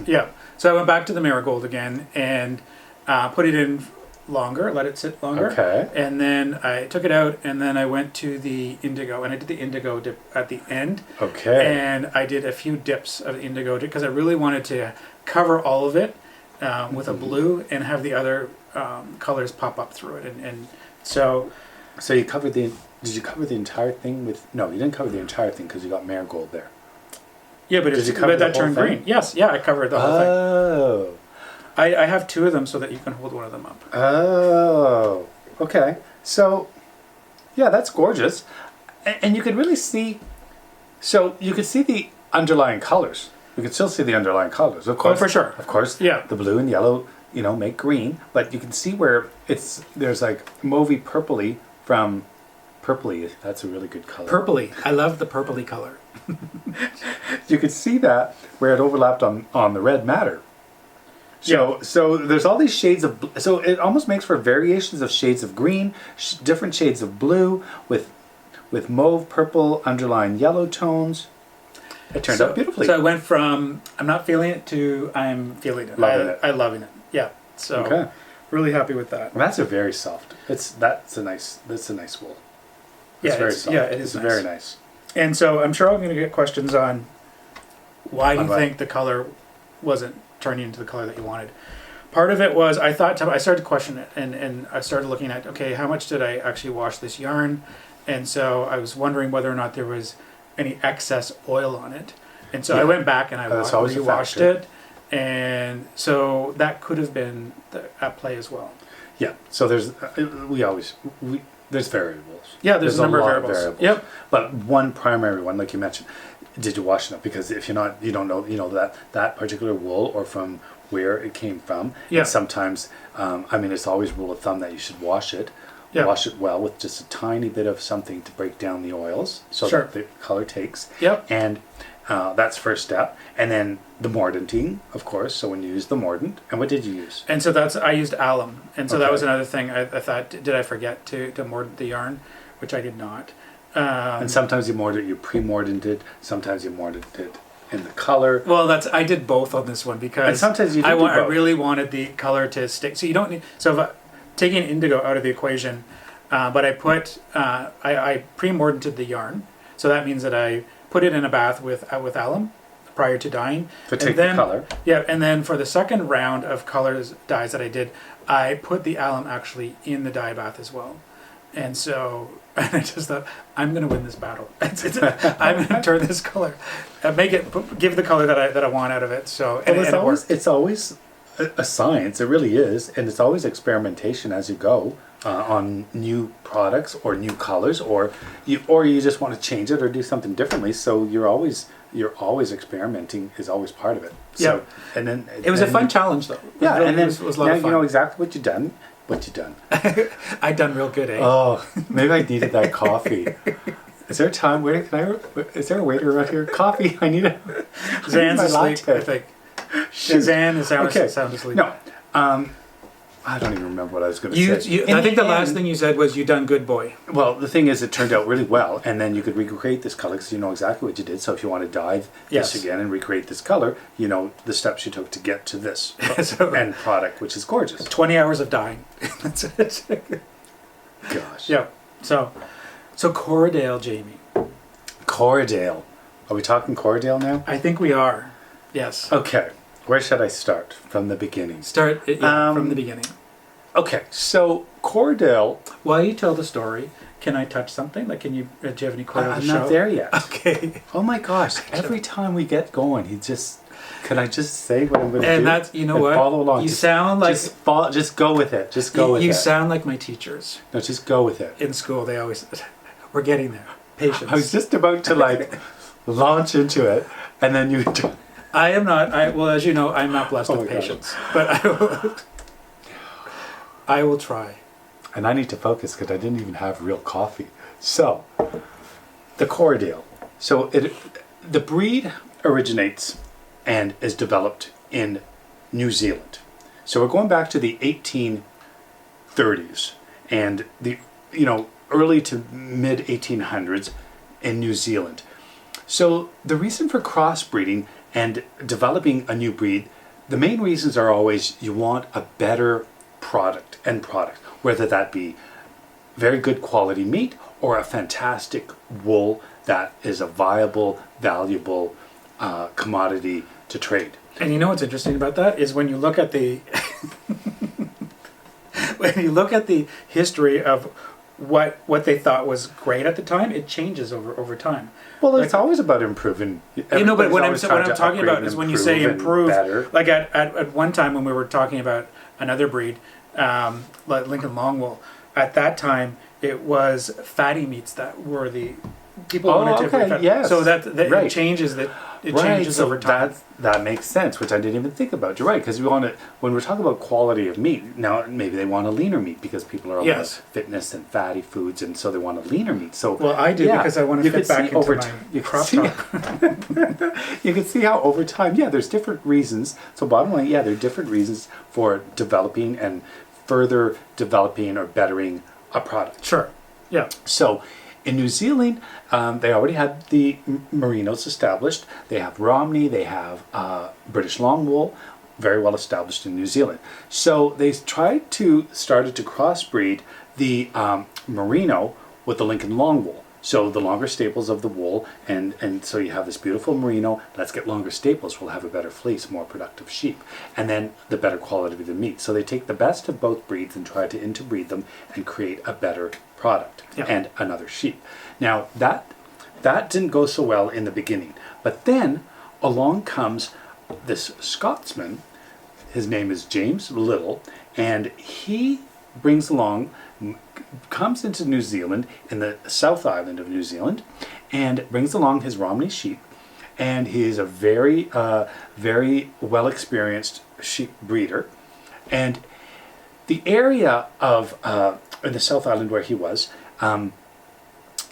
Yeah. So I went back to the marigold again and put it in longer, let it sit longer. Okay. And then I took it out, and then I went to the indigo, and I did the indigo dip at the end. Okay. And I did a few dips of indigo because I really wanted to cover all of it with a blue and have the other colors pop up through it. And so... So you covered did you cover the entire thing with, no, you didn't cover the entire thing because you got marigold there. Yeah, but that turned green. Yes, yeah, I covered the whole thing. Oh. I have 2 of them so that you can hold one of them up. Oh, okay. So, yeah, that's gorgeous. And you could really see, so you could see the underlying colors. You could still see the underlying colors, of course. Oh, for sure. Of course, yeah. The blue and yellow, make green. But you can see where there's like mauvey purpley from purpley. That's a really good color. Purpley. I love the purpley color. You could see that where it overlapped on the red matter. So there's all these shades of, so it almost makes for variations of shades of green, different shades of blue with mauve, purple, underlying yellow tones. It turned out beautifully. So I went from I'm not feeling it to I'm feeling it. I'm loving it. Yeah. So really happy with that. Well, that's a very soft. That's a nice wool. It's very soft. Yeah, it is nice. Very nice. And so I'm sure I'm going to get questions on why do you think the color wasn't turning into the color that you wanted. Part of it was I started to question it, and I started looking at, okay, how much did I actually wash this yarn? And so I was wondering whether or not there was any excess oil on it. And so I went back and I rewashed it. And so that could have been at play as well. Yeah. So there's variables. Yeah, there's a number of variables. Yep. But one primary one, like you mentioned, did you wash it up? Because if you're not, you don't know, that particular wool or from where it came from. Yeah. And sometimes, it's always rule of thumb that you should wash it. Yeah. Wash it well with just a tiny bit of something to break down the oils so that the color takes. Yep. And that's first step. And then the mordanting, of course. So when you use the mordant, and what did you use? And so I used alum. And so that was another thing. I thought, did I forget to mordant the yarn? Which I did not. And sometimes you pre-mordant it. Sometimes you mordant it in the color. Well, I did both on this one because and sometimes I really wanted the color to stick. So you don't need. So if taking indigo out of the equation, but I put I pre-mordanted the yarn. So that means that I put it in a bath with alum prior to dyeing. To take the color. Yeah, and then for the second round of dyes that I did, I put the alum actually in the dye bath as well. And so I just thought, I'm going to win this battle. I'm going to turn this color, give the color that I want out of it. So it's always a science. It really is, and it's always experimentation as you go on new products or new colors, or you just want to change it or do something differently. So you're always experimenting is always part of it. So, yeah. And then it was a fun challenge though. Yeah, really, and then it was a lot now of fun. you know exactly what you done. I done real good, eh? Oh, maybe I needed that coffee. Is there a time where is there a waiter around here? Coffee, I need a Zan's my asleep, latte. I think. Yeah, Zan is sound asleep. No, I don't even remember what I was going to say. I think the last thing you said was you done good, boy. Well, the thing is, it turned out really well, and then you could recreate this color because you know exactly what you did. So if you want to dye this again and recreate this color, you know the steps you took to get to this end product, which is gorgeous. 20 hours of dyeing. That's it. Gosh. Yeah. So Corridale, Jamie. Corriedale. Are we talking Corriedale now? I think we are. Yes. Okay. Where should I start? From the beginning. Start from the beginning. Okay, so Corriedale. While you tell the story, can I touch something? Like, do you have any quote of the show? I'm not there yet. Okay. Oh my gosh! Every time we get going, can I just say what I'm going to do? And that's what. Follow along. You sound like. Just go with it. Just go with it. You sound like my teachers. No, just go with it. In school, they always. We're getting there. Patience. I was just about to launch into it, and then you. I am not. Well, as you know, I'm not blessed with patience. But I will try. And I need to focus because I didn't even have real coffee. So, the Corriedale. So the breed originates and is developed in New Zealand. So we're going back to the 1830s and the early to mid 1800s in New Zealand. So the reason for crossbreeding and developing a new breed, the main reasons are always you want a better end product, whether that be very good quality meat or a fantastic wool that is a viable, valuable commodity to trade. And you know what's interesting about that is when you look at the history of what they thought was great at the time, it changes over time. Well, it's always about improving. But what I'm talking about is when you say improve. Better. Like at one time when we were talking about another breed, like Lincoln Longwool, at that time it was fatty meats that were the people wanted to. Okay, yes. So that right. it changes changes over time. That makes sense, which I didn't even think about. You're right, because when we're talking about quality of meat, now maybe they want a leaner meat because people are about fitness and fatty foods, and so they want a leaner meat. So I do because I want to fit back into my crop top. You can see how over time, there's different reasons. So bottom line, there are different reasons for developing and further developing or bettering a product. Sure. Yeah. So in New Zealand, they already had the Merinos established. They have Romney. They have British Longwool, very well established in New Zealand. So they started to crossbreed the Merino with the Lincoln Longwool. So the longer staples of the wool, and so you have this beautiful merino. Let's get longer staples. We'll have a better fleece, more productive sheep, and then the better quality of the meat. So they take the best of both breeds and try to interbreed them and create a better product and another sheep. Now that didn't go so well in the beginning, but then along comes this Scotsman. His name is James Little, and he comes into New Zealand, in the South Island of New Zealand, and brings along his Romney sheep, and he is a very, very well experienced sheep breeder. And the area of in the South Island where he was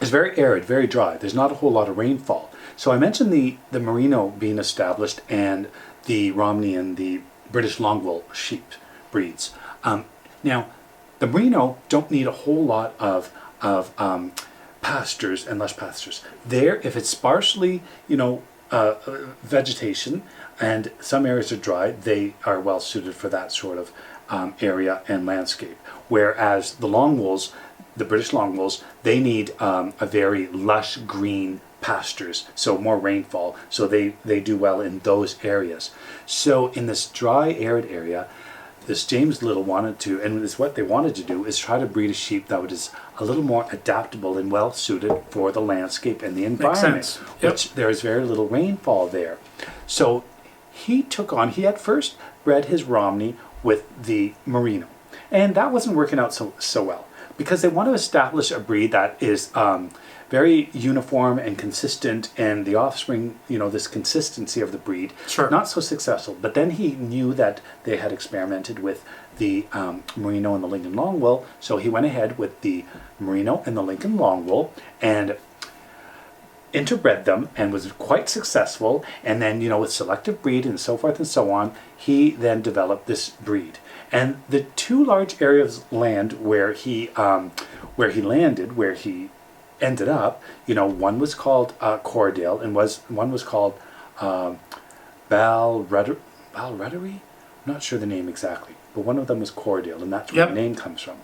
is very arid, very dry. There's not a whole lot of rainfall. So I mentioned the Merino being established and the Romney and the British Longwool sheep breeds. Now, the Merino don't need a whole lot of pastures and lush pastures. There, if it's sparsely, vegetation and some areas are dry, they are well suited for that sort of area and landscape. Whereas the Longwools, the British Longwools, they need a very lush green pastures, so more rainfall, so they do well in those areas. So in this dry, arid area, this James Little wanted to, and this what they wanted to do, is try to breed a sheep that was a little more adaptable and well suited for the landscape and the environment, Makes sense. Yep. which there is very little rainfall there. So he had first bred his Romney with the Merino. And that wasn't working out so well, because they want to establish a breed that is very uniform and consistent, and the offspring, this consistency of the breed, Sure. not so successful. But then he knew that they had experimented with the Merino and the Lincoln Longwool, so he went ahead with the Merino and the Lincoln Longwool and interbred them, and was quite successful. And then, with selective breed and so forth and so on, he then developed this breed. And the two large areas of land where he landed, where he ended up, one was called Corriedale, and one was called Balruddery. I'm not sure the name exactly, but one of them was Corriedale, and that's where the name comes from.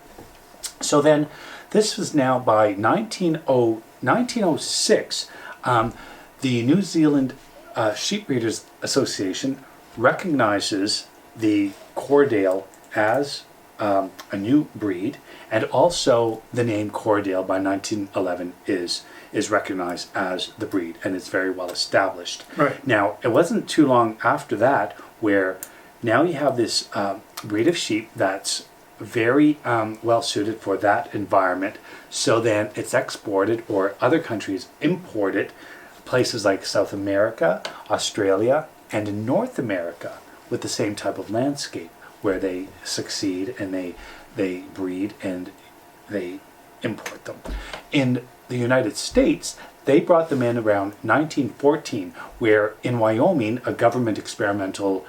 So then, this was now by 1906, the New Zealand Sheep Breeders Association recognizes the Corriedale as a new breed, and also the name Corriedale by 1911 is recognized as the breed, and it's very well established. Right. Now, it wasn't too long after that where now you have this breed of sheep that's very well suited for that environment. So then it's exported, or other countries import it, places like South America, Australia, and in North America, with the same type of landscape, where they succeed and they breed and they import them. In the United States, they brought them in around 1914, where in Wyoming, a government experimental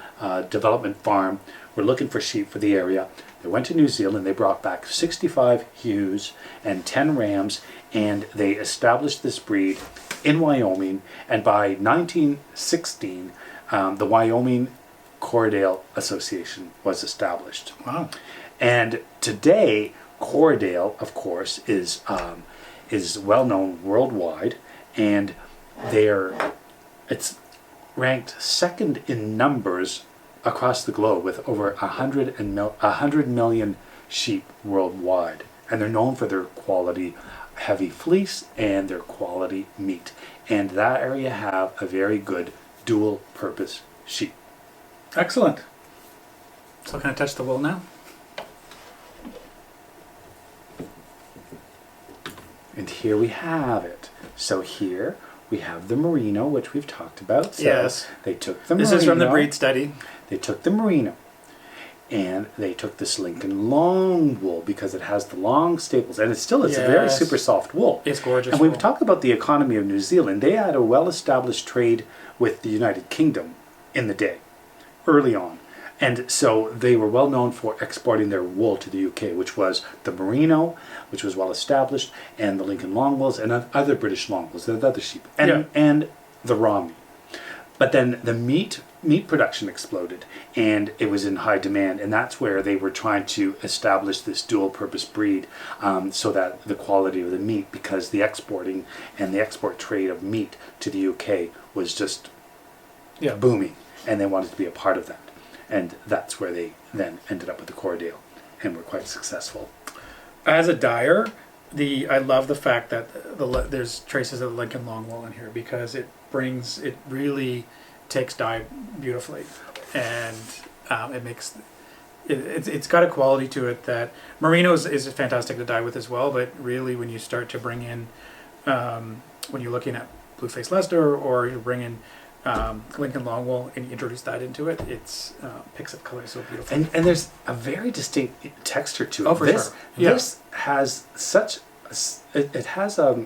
development farm were looking for sheep for the area. They went to New Zealand, they brought back 65 ewes and 10 rams, and they established this breed in Wyoming. And by 1916, the Wyoming Corriedale Association was established. Wow. And today, Corriedale, of course, is well known worldwide, and it's ranked second in numbers across the globe, with over 100 million sheep worldwide. And they're known for their quality heavy fleece and their quality meat. And that area have a very good dual purpose sheep. Excellent. So can I touch the wool now? And here we have it. So here we have the Merino, which we've talked about. So yes. They took the This Merino. is from the breed study. They took the Merino, and they took this Lincoln long wool, because it has the long staples, and it's a very super soft wool. It's gorgeous. And when we talk about the economy of New Zealand, they had a well-established trade with the United Kingdom in the day, early on. And so they were well known for exporting their wool to the UK, which was the Merino, which was well established, and the Lincoln Longwools, and other British Longwools, the other sheep, and the Romney. But then the meat production exploded, and it was in high demand, and that's where they were trying to establish this dual-purpose breed, so that the quality of the meat, because the exporting and the export trade of meat to the UK was just booming, and they wanted to be a part of that. And that's where they then ended up with the Corriedale, and were quite successful. As a dyer, I love the fact that there's traces of the Lincoln Longwool in here, because it really takes dye beautifully, and it makes it's got a quality to it that Merino is fantastic to dye with as well. But really, when you start to bring in when you're looking at Blue-Faced Leicester, or you bring in Lincoln Longwool and you introduce that into it, it's picks up color so beautifully. And there's a very distinct texture to it. Oh, for sure. This has such it has how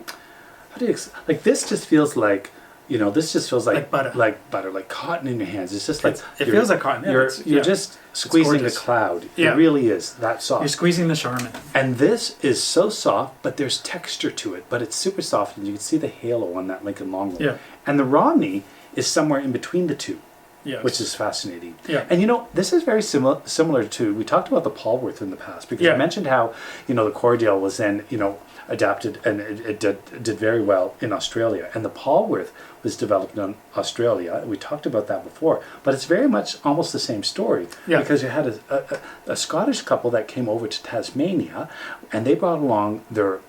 do you like, this just feels like, this just feels like butter, like cotton in your hands. It's just like it feels like cotton. You're just squeezing a cloud. It really is that soft. You're squeezing the Charmin. And this is so soft, but there's texture to it. But it's super soft, and you can see the halo on that Lincoln Longwool. Yeah. And the Romney is somewhere in between the two. Yes. Which is fascinating. Yeah. And this is very similar to, we talked about the Polworth in the past, because I mentioned how, the Corriedale was then, adapted, and it did very well in Australia. And the Polworth was developed in Australia. We talked about that before. But it's very much almost the same story. Yeah. Because you had a Scottish couple that came over to Tasmania, and they brought along their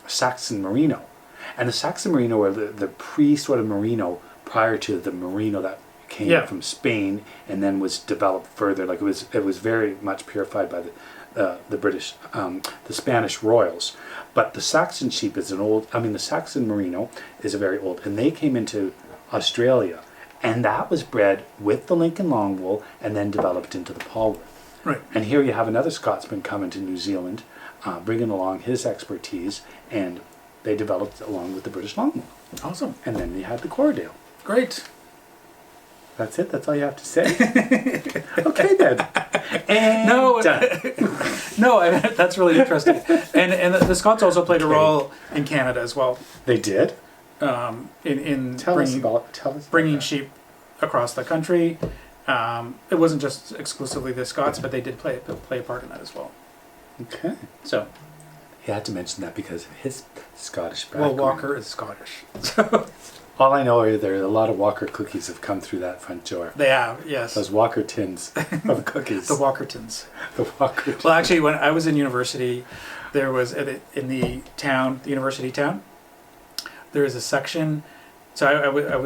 Saxon Merino. And the Saxon Merino were the pre sort of Merino prior to the Merino that came from Spain and then was developed further. Like it was very much purified by the British, the Spanish royals. But the Saxon sheep is the Saxon Merino is a very old, and they came into Australia, and that was bred with the Lincoln long wool and then developed into the Polwood. Right. And here you have another Scotsman coming to New Zealand, bringing along his expertise, and they developed along with the British long wool. Awesome. And then you had the Corriedale. Great. That's it. That's all you have to say. Okay then. And No, done. no, that's really interesting. And the Scots also played a role in Canada as well. They did. In Tell us about bringing that. sheep across the country. It wasn't just exclusively the Scots, but they did play a part in that as well. Okay. So, He had to mention that because of his Scottish well, background. Walker is Scottish. So All I know is there are a lot of Walker cookies have come through that front door. they have, yes. Those Walker tins of cookies. The Walkertons. The Walker tins. Well, actually, when I was in university, there was in the town, the university town, there is a section. So I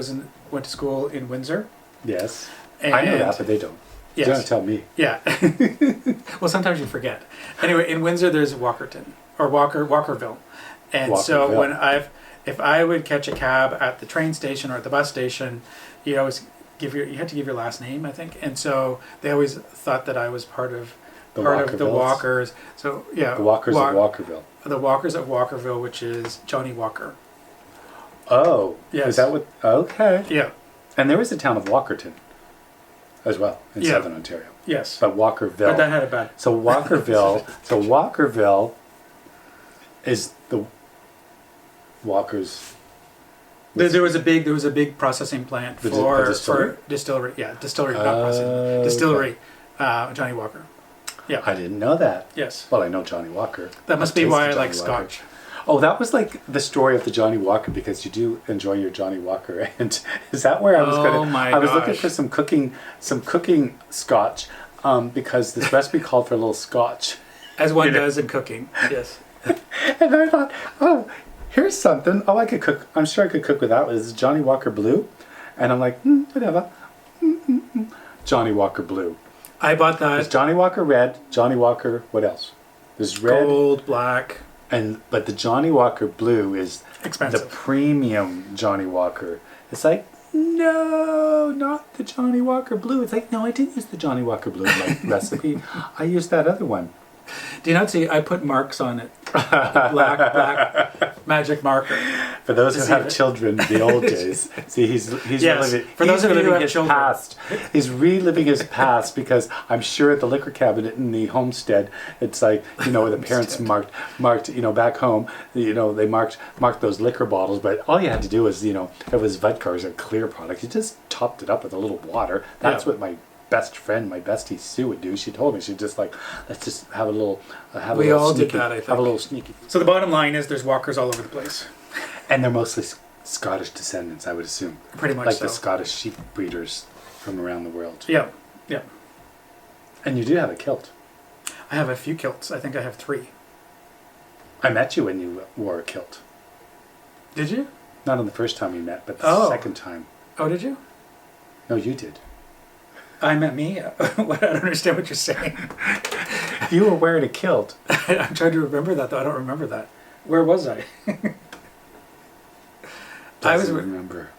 went to school in Windsor. Yes. And I know that, but they don't. Yes. You don't tell me. Yeah. Well, sometimes you forget. Anyway, in Windsor, there's Walkerton or Walkerville, and so Walkerville. if I would catch a cab at the train station or at the bus station, you always you had to give your last name, I think, and so they always thought that I was part of the Walkers. So yeah, The Walkers of Walkerville. The Walkers of Walkerville, which is Johnny Walker. Oh. Yes. Is that what? Okay. Yeah. And there was a town of Walkerton as well in southern Ontario. Yes. But Walkerville. But that had a bad. So Walkerville is the Walkers. There was a big processing plant A for distillery? distillery, not processing, distillery. Johnny Walker. Yeah. I didn't know that. Yes. Well, I know Johnny Walker. That must be I've why I tasted like Johnny Walker. Scotch. Oh, that was like the story of the Johnny Walker, because you do enjoy your Johnny Walker. And is that where I was going to? I was looking for some cooking Scotch, because this recipe called for a little Scotch. As one does in cooking. Yes. And I thought, oh, here's something. Oh, I could cook. I'm sure I could cook with that. This is Johnny Walker Blue. And I'm like, whatever. Johnny Walker Blue. I bought that. There's Johnny Walker Red, Johnny Walker, what else? There's red. Gold, black. But the Johnny Walker Blue is Expensive. the premium Johnny Walker. It's like, no, not the Johnny Walker Blue. It's like, no, I didn't use the Johnny Walker Blue in my recipe. I used that other one. Do you not see? I put marks on it. Black magic marker. For those who have children, the old days. See, he's Yes, reliving. for those he's of you who reliving have his children. past. He's reliving his past, because I'm sure at the liquor cabinet in the homestead, it's like, where the parents marked, back home, they marked those liquor bottles. But all you had to do was, it was vodka or a clear product. You just topped it up with a little water. That's what my best friend, my bestie Sue, would do. She told me, she'd just like, let's just have a little, We all did that, I think. have a little sneaky. So the bottom line is there's Walkers all over the place. And they're mostly Scottish descendants, I would assume. Pretty much like so. the Scottish sheep breeders from around the world. Yeah. Yeah. And you do have a kilt. I have a few kilts. I think I have 3. I met you when you wore a kilt. Did you? Not on the first time we met, but the second time. Oh, did you? No, you did. I met me? I don't understand what you're saying. You were wearing a kilt. I'm trying to remember that, though. I don't remember that. Where was I? Remember.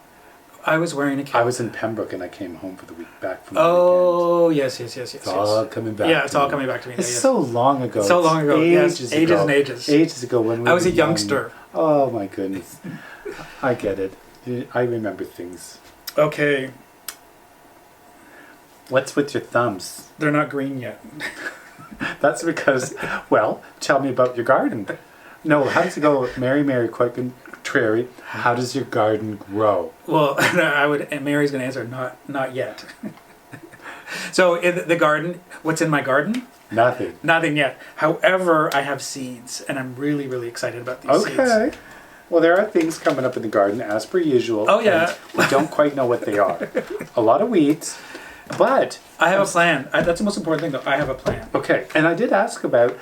I was wearing a kilt. I was in Pembroke and I came home for the week back from the weekend. Yes. It's all coming back. Yeah, it's all coming back to me. It's so long ago. So long ago. Ages ago. ago. And ages. Ages ago when we I was were a youngster. Young. Oh my goodness. I get it. I remember things. Okay. What's with your thumbs? They're not green yet. That's because, well, tell me about your garden. No, how does it go? Mary, quick and contrary. How does your garden grow? Well, and Mary's going to answer, not yet. So in the garden, what's in my garden? Nothing. Nothing yet. However, I have seeds, and I'm really, really excited about these seeds. Okay. Well, there are things coming up in the garden, as per usual. Oh, yeah. We don't quite know what they are. A lot of weeds, but... I have a plan. That's the most important thing, though. I have a plan. Okay, and I did ask about,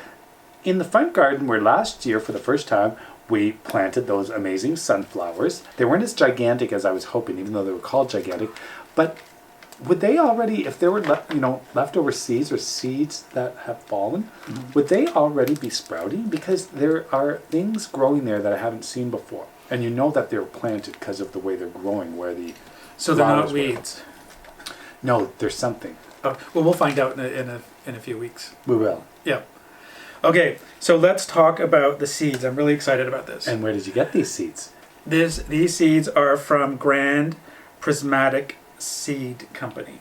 in the front garden where last year, for the first time, we planted those amazing sunflowers. They weren't as gigantic as I was hoping, even though they were called gigantic, but would they already, if there were leftover seeds or seeds that have fallen, would they already be sprouting? Because there are things growing there that I haven't seen before, and you know that they're planted because of the way they're growing, where the So they're not flowers weeds. No, there's something. Oh, well, we'll find out in a few weeks. We will. Yeah. Okay, so let's talk about the seeds. I'm really excited about this. And where did you get these seeds? These seeds are from Grand Prismatic Seed Company.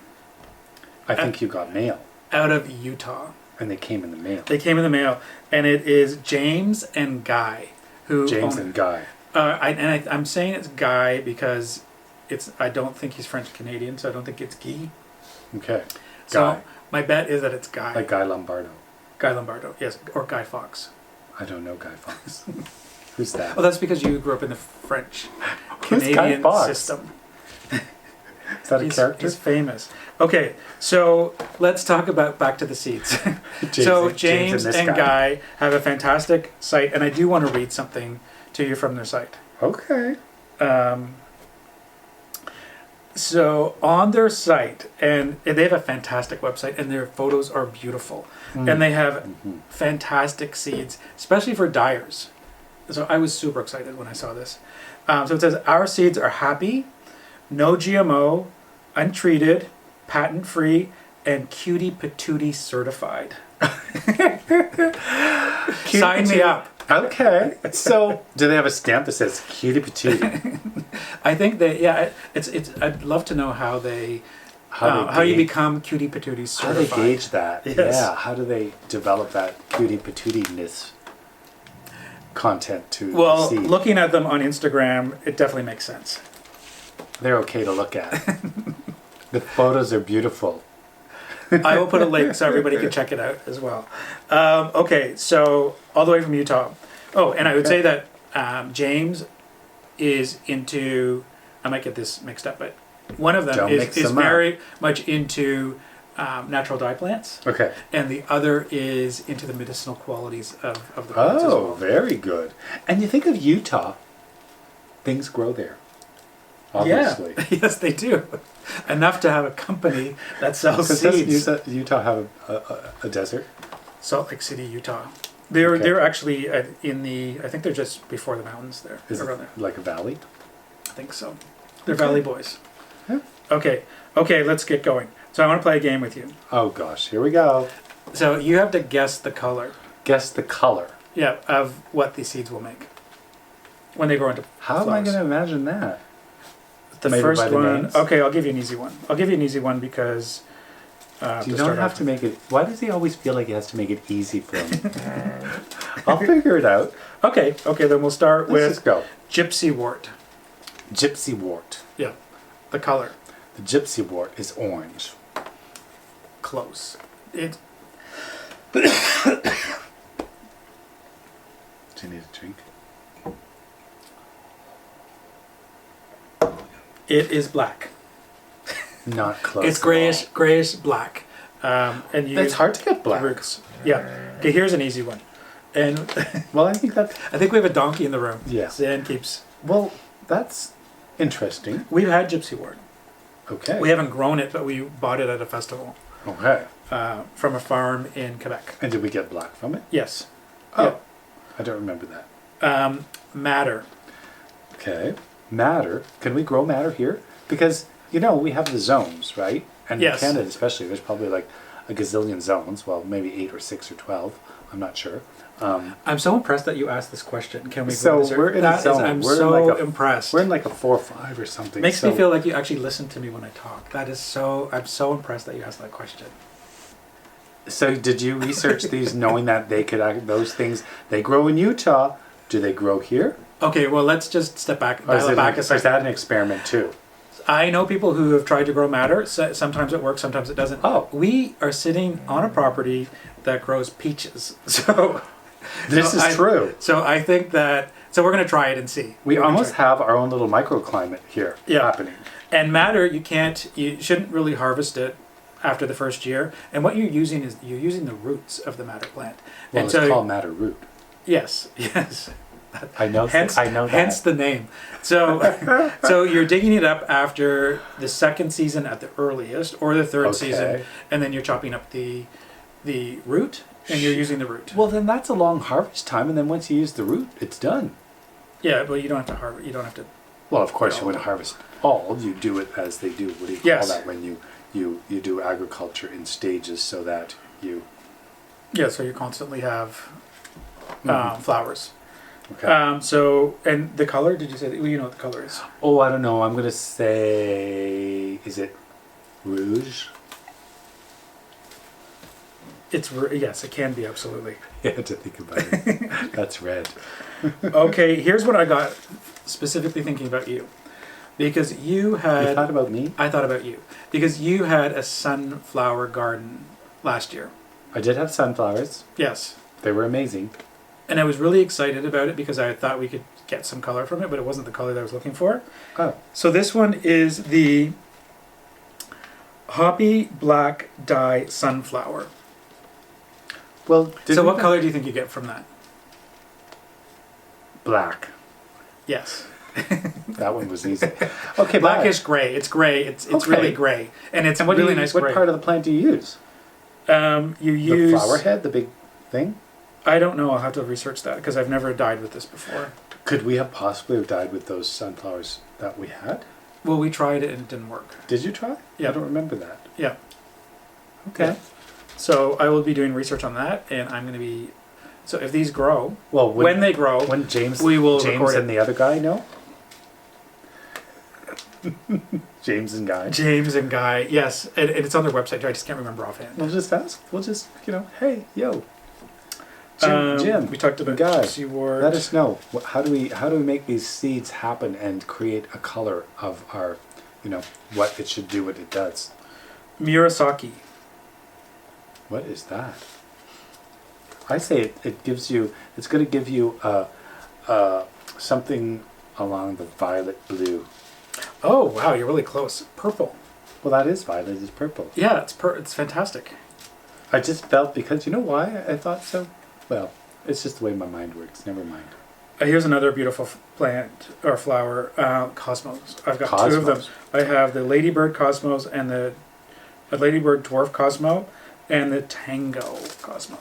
I think you got mail. Out of Utah. And they came in the mail. They came in the mail, and it is James and Guy who James own and it. Guy. I'm saying it's Guy because I don't think he's French Canadian, so I don't think it's Guy. Okay. So Guy. my bet is that it's Guy. Like Guy Lombardo. Guy Lombardo, yes, or Guy Fawkes. I don't know Guy Fawkes. Who's that? Well, that's because you grew up in the French Who's Guy Canadian Fawkes? system. Is that a character? He's famous. Okay, so let's talk about back to the seeds. James this and Guy have a fantastic site, and I do want to read something to you from their site. Okay. So on their site, and they have a fantastic website, and their photos are beautiful, and they have fantastic seeds, especially for dyers. So I was super excited when I saw this. So it says, our seeds are happy, no GMO, untreated, patent-free, and Cutie Patooti certified. Sign me up. Okay. So, do they have a stamp that says Cutie Patooti? I think it's. I'd love to know how you become Cutie Patooti certified. How they gauge that? Yes. Yeah. How do they develop that Cutie Patootiness content to Well, see? looking at them on Instagram, it definitely makes sense. They're okay to look at. The photos are beautiful. I will put a link so everybody can check it out as well. Okay, so all the way from Utah. Oh, and I would say that James is into, I might get this mixed up, but one of them is very much into natural dye plants. Okay. And the other is into the medicinal qualities of the plants as well. Oh, very good. And you think of Utah, things grow there. Obviously. Yeah, yes, they do. Enough to have a company that sells seeds. Does Utah have a desert? Salt Lake City, Utah. They're actually in the. I think they're just before the mountains there. Is it around there. like a valley? I think so. They're Valley Boys. Yeah. Okay, let's get going. So I want to play a game with you. Oh gosh, here we go. So you have to guess the color. Guess the color. Yeah, of what these seeds will make when they grow into How flowers. am I going to imagine that? The Maybe first by the one. names? Okay, I'll give you an easy one. because. You don't have to make it. Why does he always feel like he has to make it easy for him? I'll figure it out. Okay, then we'll start Let's with just go. Gypsy Wort. Gypsy wort. Yeah, the color. The gypsy wort is orange. Close. It. Do you need a drink? It is black. Not close. It's grayish black. And it's hard to get black. Roots. Yeah. Okay, here's an easy one. And Well, I think that. I think we have a donkey in the room. Yeah. Zan keeps. Well, that's interesting. We've had Gypsy Wort. Okay. We haven't grown it, but we bought it at a festival Okay. from a farm in Quebec. And did we get black from it? Yes. Oh, Yeah. I don't remember that. Madder. Okay. Madder. Can we grow madder here? Because, we have the zones, right? And Yes. in Canada especially, there's probably like a gazillion zones. Well, maybe 8 or 6 or 12. I'm not sure. I'm so impressed that you asked this question. Can we? So we're in a zone. I'm We're so in like impressed. We're in like a 4 or 5 or something. Makes me feel like you actually listen to me when I talk. That is so. I'm so impressed that you asked that question. So did you research these knowing that they could those things they grow in Utah? Do they grow here? Okay, well let's just step back. Or is Dial it back a is second. that an experiment too? I know people who have tried to grow madder. Sometimes it works, sometimes it doesn't. Oh. We are sitting on a property that grows peaches, so This is true. So I think that. So we're going to try it and see. We almost have our own little microclimate here happening. And madder, you shouldn't really harvest it after the first year. And what you're using is the roots of the madder plant. Well, and it's called madder root. Yes. I know. Hence, I know that. hence the name. So, so you're digging it up after the second season at the earliest, or the third season, and then you're chopping up the root, and you're using the root. Well, then that's a long harvest time, and then once you use the root, it's done. Yeah, but you don't have to harvest. You don't have to. Well, of course, you wouldn't harvest all. You do it as they do. What do you call that when you do agriculture in stages so that you... Yeah, so you constantly have flowers. Okay. So, and the color, did you say, well, you know what the color is? Oh, I don't know. I'm going to say, is it rouge? Yes, it can be, absolutely. You had to think about it. That's red. Okay, here's what I got specifically thinking about you. Because you had... You thought about me? I thought about you. Because you had a sunflower garden last year. I did have sunflowers. Yes. They were amazing. And I was really excited about it because I thought we could get some color from it, but it wasn't the color that I was looking for. Oh. So this one is the Hoppy Black Dye Sunflower. Well, so what color do you think you get from that? Black. Yes. That one was easy. Okay, blackish gray. It's gray. It's really gray, and it's really nice. What part of the plant do you use? You use the flower head, the big thing. I don't know. I'll have to research that because I've never dyed with this before. Could we have possibly dyed with those sunflowers that we had? Well, we tried it and it didn't work. Did you try? Yeah. I don't remember that. Yeah. Okay. Yeah. So I will be doing research on that, and I'm going to be. So if these grow, well, when they grow, when James, we will James record and the other guy know. James and Guy. James and Guy, yes, and it's on their website. I just can't remember offhand. We'll just ask. We'll just, hey, yo, Jim. We talked about Guy. Let us know. How do we make these seeds happen and create a color of our, what it should do, what it does. Murasaki. What is that? I say it gives you. It's going to give you something along the violet blue. Oh wow, you're really close. Purple. Well, that is violet. It's purple. Yeah, it's fantastic. I just felt because you know why I thought so. Well, it's just the way my mind works. Never mind. Here's another beautiful plant or flower, cosmos. I've got two of them. I have the ladybird cosmos and the ladybird dwarf cosmo and the tango cosmo.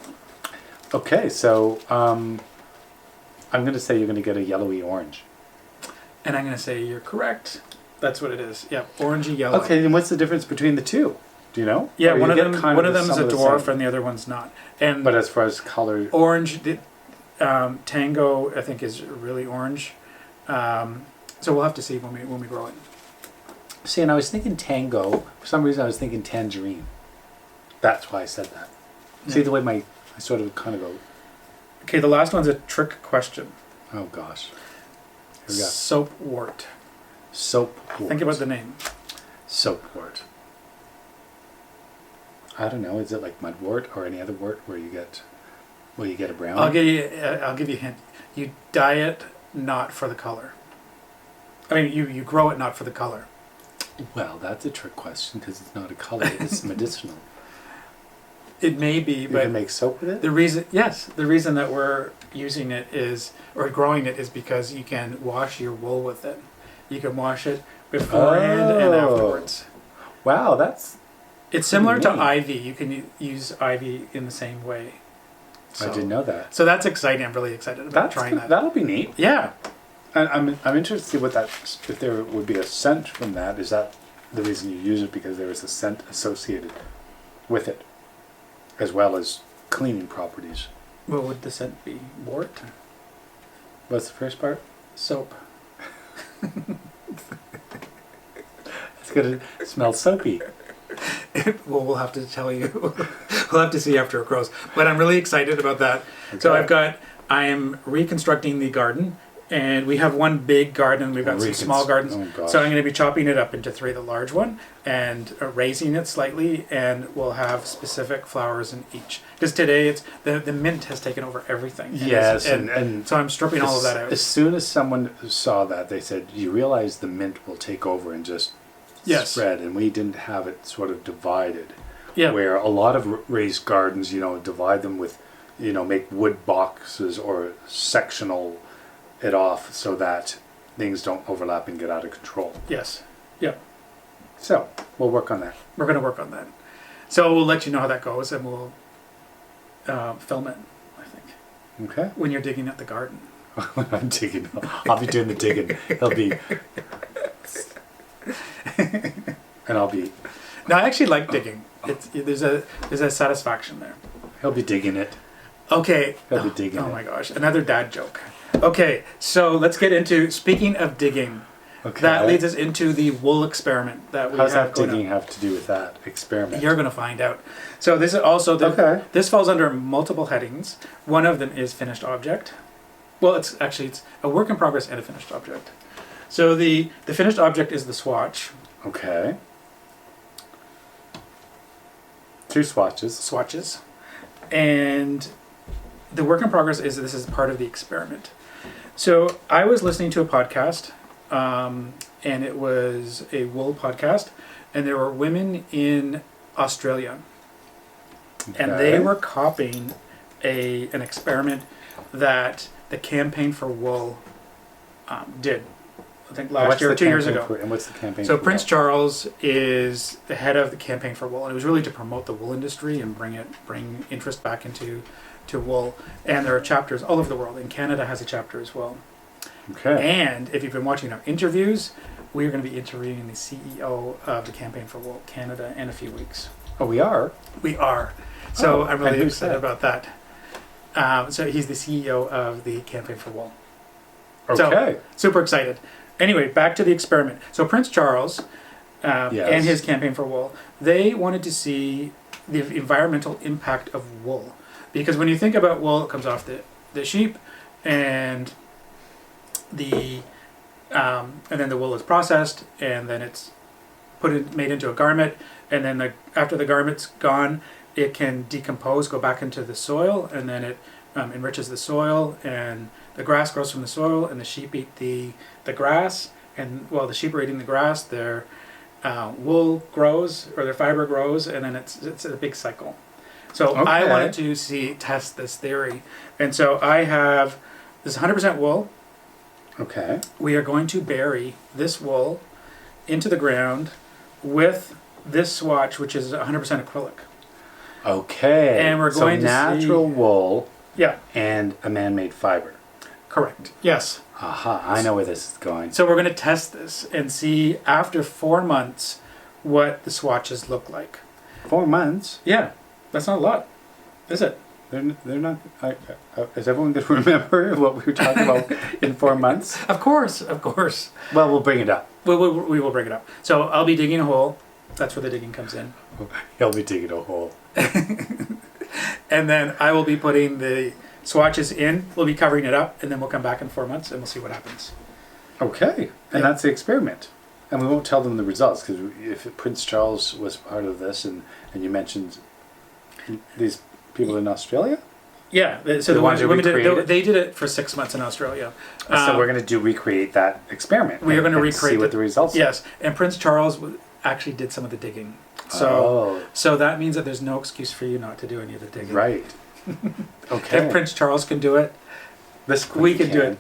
Okay, so I'm going to say you're going to get a yellowy orange. And I'm going to say you're correct. That's what it is. Yeah, orangey yellow. Okay, then what's the difference between the two? Do you know? Yeah, one of them is a dwarf and the other one's not. But as far as color, orange, the tango I think is really orange. So we'll have to see when we grow it. See, and I was thinking tango. For some reason, I was thinking tangerine. That's why I said that. Yeah. See the way I sort of kind of go. Okay, the last one's a trick question. Oh gosh. Soapwort. Soapwort. Think about the name. Soapwort. I don't know. Is it like mudwort or any other wort where you get a brown? I'll give you a hint. You dye it not for the color. I mean, you grow it not for the color. Well, that's a trick question because it's not a color. It's medicinal. It may be, but you can make soap with it. The reason that we're using it or growing it is because you can wash your wool with it. You can wash it beforehand and afterwards. Wow, it's similar to ivy. You can use ivy in the same way. So, I didn't know that. So that's exciting. I'm really excited about trying that. That'll be neat. Yeah. I'm interested to see what if there would be a scent from that. Is that the reason you use it because there is a scent associated with it, as well as cleaning properties? What would the scent be? Wort? What's the first part? Soap. It's going to smell soapy. Well, we'll have to tell you. We'll have to see after it grows. But I'm really excited about that. Okay. So I am reconstructing the garden. And we have one big garden. We've got some small gardens. Oh, so I'm going to be chopping it up into 3, the large one, and raising it slightly, and we'll have specific flowers in each. Because today it's the mint has taken over everything. Yes, and so I'm stripping all of that out. As soon as someone saw that, they said, you realize the mint will take over and just spread, and we didn't have it sort of divided. Yeah. Where a lot of raised gardens, divide them with, make wood boxes or sectional it off so that things don't overlap and get out of control. Yes. Yep. So we'll work on that. We're going to work on that. So we'll let you know how that goes, and we'll film it, I think. Okay. When you're digging up the garden. I'm digging. I'll be doing the digging. He'll be... and I'll be... No, I actually like digging. There's a satisfaction there. He'll be digging it. Okay. He'll be digging it. Oh my gosh, another dad joke. Okay, so let's get into, speaking of digging, that leads us into the wool experiment that we have. How's that digging have to do with that experiment? You're going to find out. So this is also, this falls under multiple headings. One of them is finished object. Well, it's a work in progress and a finished object. So the finished object is the swatch. Okay. 2 swatches. Swatches. And the work in progress is this is part of the experiment. So I was listening to a podcast, and it was a wool podcast, and there were women in Australia, and they were copying an experiment that the Campaign for Wool did. I think last year or 2 years ago. And what's the campaign? So Prince Charles is the head of the Campaign for Wool, and it was really to promote the wool industry and bring interest back into wool. And there are chapters all over the world, and Canada has a chapter as well. Okay. And if you've been watching our interviews, we are going to be interviewing the CEO of the Campaign for Wool Canada in a few weeks. Oh, we are? We are. So I'm really excited about that. So he's the CEO of the Campaign for Wool. Okay. So, super excited. Anyway, back to the experiment. So Prince Charles and his Campaign for Wool, they wanted to see the environmental impact of wool. Because when you think about wool, it comes off the sheep, and then the wool is processed, and then it's made into a garment, and then after the garment's gone, it can decompose, go back into the soil, and then it enriches the soil, and the grass grows from the soil, and the sheep eat the grass, and while the sheep are eating the grass, their wool grows, or their fiber grows, and then it's a big cycle. So I wanted to test this theory, and so I have this 100% wool. Okay. We are going to bury this wool into the ground with this swatch, which is 100% acrylic. Okay. And we're going to natural wool. Yeah. And a man-made fiber. Correct. Yes. Aha, I know where this is going. So we're going to test this and see after 4 months what the swatches look like. 4 months? Yeah. That's not a lot, is it? They're not... is everyone going to remember what we were talking about in 4 months? Of course, of course. Well, we'll bring it up. We will bring it up. So I'll be digging a hole. That's where the digging comes in. He'll be digging a hole. And then I will be putting the swatches in. We'll be covering it up, and then we'll come back in 4 months, and we'll see what happens. Okay. And that's the experiment. And we won't tell them the results, because if Prince Charles was part of this, and you mentioned these people in Australia? Yeah. So the women they did it for 6 months in Australia. So we're going to recreate that experiment. We are going to recreate see what the results are. Yes. And Prince Charles actually did some of the digging. So that means that there's no excuse for you not to do any of the digging. Right. Okay. If Prince Charles can do it, we can do it.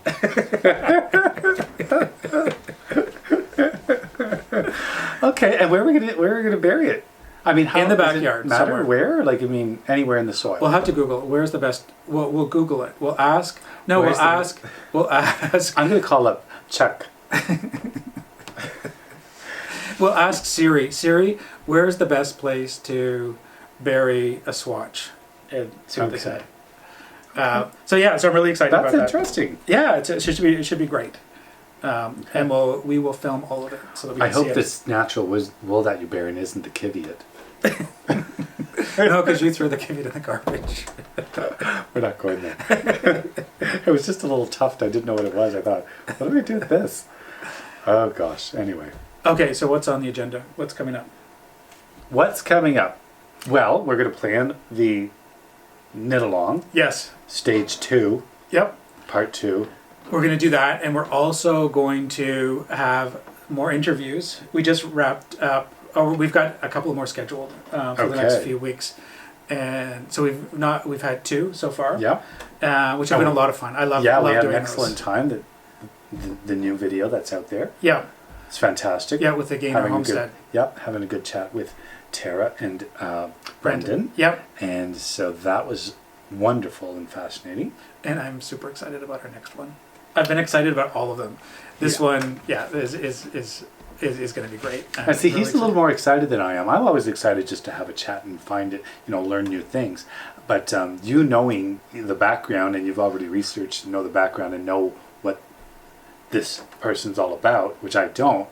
Okay, and where are we gonna bury it? I mean, how, in the backyard, does it matter somewhere. where? Like, I mean, anywhere in the soil. We'll have to Google it. Where's the best? We'll Google it. We'll ask. No, we'll ask. We'll ask. I'm gonna call up Chuck. We'll ask Siri. Siri, where's the best place to bury a swatch? And see what they say. So I'm really excited about that. That's interesting. Yeah, it should be great. And we will film all of it so that we can I hope this natural wool that you're burying isn't the kiviot. No, because you threw the kiviot in the garbage. We're not going there. It was just a little tuft. I didn't know what it was. I thought, what do we do with this? Oh gosh. Anyway. Okay, so what's on the agenda? What's coming up? What's coming up? Well, we're going to plan the knit along. Yes. Stage 2. Yep. Part 2. We're going to do that, and we're also going to have more interviews. We just wrapped up, we've got a couple more scheduled for the next few weeks. and so we've had 2 so far. Yeah. Which have been a lot of fun. I love we had doing an excellent those. time. The new video that's out there. Yeah. It's fantastic. Yeah, with the Gainer Homestead. Having a good chat with Tara and Brendan. Yep. And so that was wonderful and fascinating. And I'm super excited about our next one. I've been excited about all of them. This one, is going to be great. I see he's a little more excited than I am. I'm always excited just to have a chat and find it, learn new things. But you knowing the background, and you've already researched and know the background and know what this person's all about, which I don't.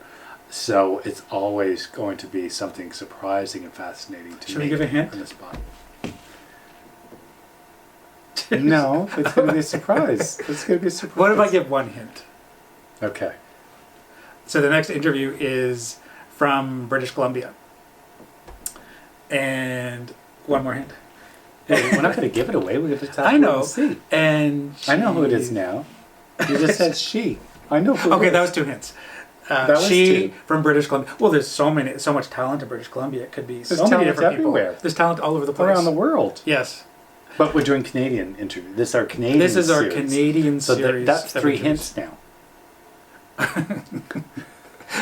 So it's always going to be something surprising and fascinating to me. Should we give a hint? On the spot. No, it's going to be a surprise. It's going to be a surprise. What if I give one hint? Okay. So the next interview is from British Columbia. And one more hint. Hey, we're not going to give it away. We're going to talk I know. And see. And I know who it is now. You just said she. I know who it is. Okay, that was 2 hints. That was she 2. from British Columbia. Well, there's so much talent in British Columbia. It could be There's so many talent different everywhere. people. There's talent all over the place. Around the world. Yes. But we're doing Canadian interview. This is our Canadian This is our series. Canadian So series. that's of 3 interviews. hints now.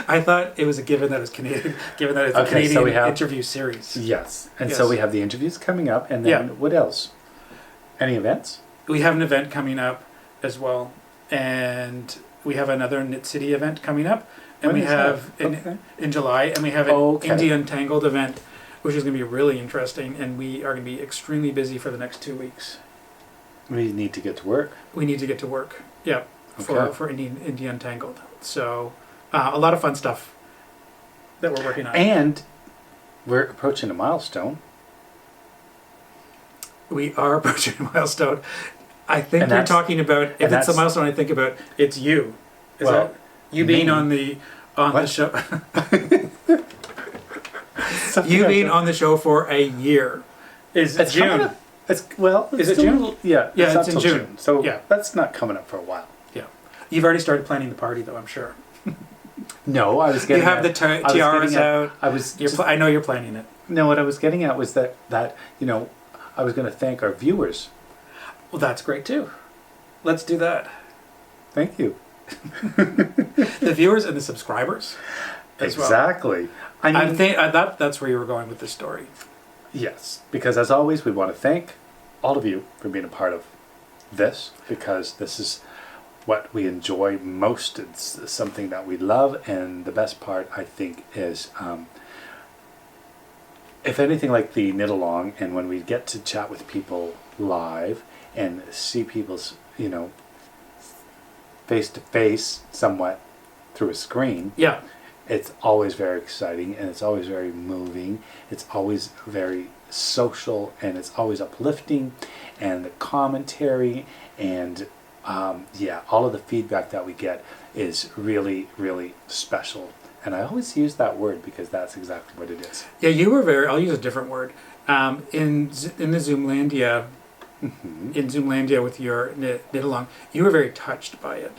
I thought it was a given that it's Canadian, given that it's a Okay, Canadian so we have- interview series. Yes. And Yes. so we have the interviews coming up. And then what else? Any events? We have an event coming up as well. And we have another Knit City event coming up. And When we is have that? in July. And we have an Okay. India Untangled event, which is going to be really interesting. And we are going to be extremely busy for the next 2 weeks. We need to get to work. We need to get to work. Yeah. Okay. For India Untangled. So a lot of fun stuff that we're working on. And we're approaching a milestone. We are approaching a milestone. I think And you're that's- talking about, if it's a that's- milestone I think about, it's you. Is Well, that you being me. on the What? show? You being on the show for a year is It's coming June. up. It's Is it still- June? Yeah. Yeah, not it's in till June. So Yeah. that's not coming up for a while. Yeah, you've already started planning the party though. I'm sure. No, I was getting. You have at- the I was tiaras getting at- out. I was. I know you're planning it. No, what I was getting at was that I was going to thank our viewers. Well, that's great too. Let's do that. Thank you. The viewers and the subscribers. As well. Exactly. I mean, That's where you were going with this story. yes, because as always, we want to thank all of you for being a part of this, because this is what we enjoy most. It's something that we love, and the best part, I think, is if anything like the knit along, and when we get to chat with people live and see people's, face to face, somewhat through a screen. Yeah. It's always very exciting, and it's always very moving. It's always very social, and it's always uplifting, and the commentary and all of the feedback that we get is really, really special. And I always use that word because that's exactly what it is. Yeah, you were I'll use a different word. In the Zoomlandia, in Zoomlandia with your knit along, you were very touched by it.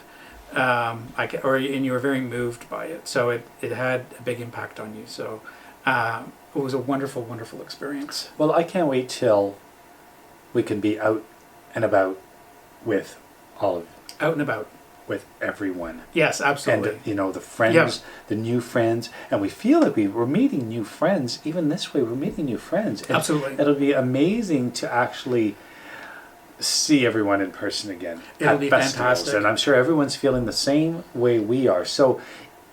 And you were very moved by it. So it had a big impact on you. So it was a wonderful, wonderful experience. Well, I can't wait till we can be out and about with all of Out and about. with everyone. Yes, absolutely. And the friends, the new friends, and we feel like we're meeting new friends. Even this way, we're meeting new friends. And Absolutely. it'll be amazing to actually see everyone in person again. It'll be festivals, fantastic. and I'm sure everyone's feeling the same way we are. So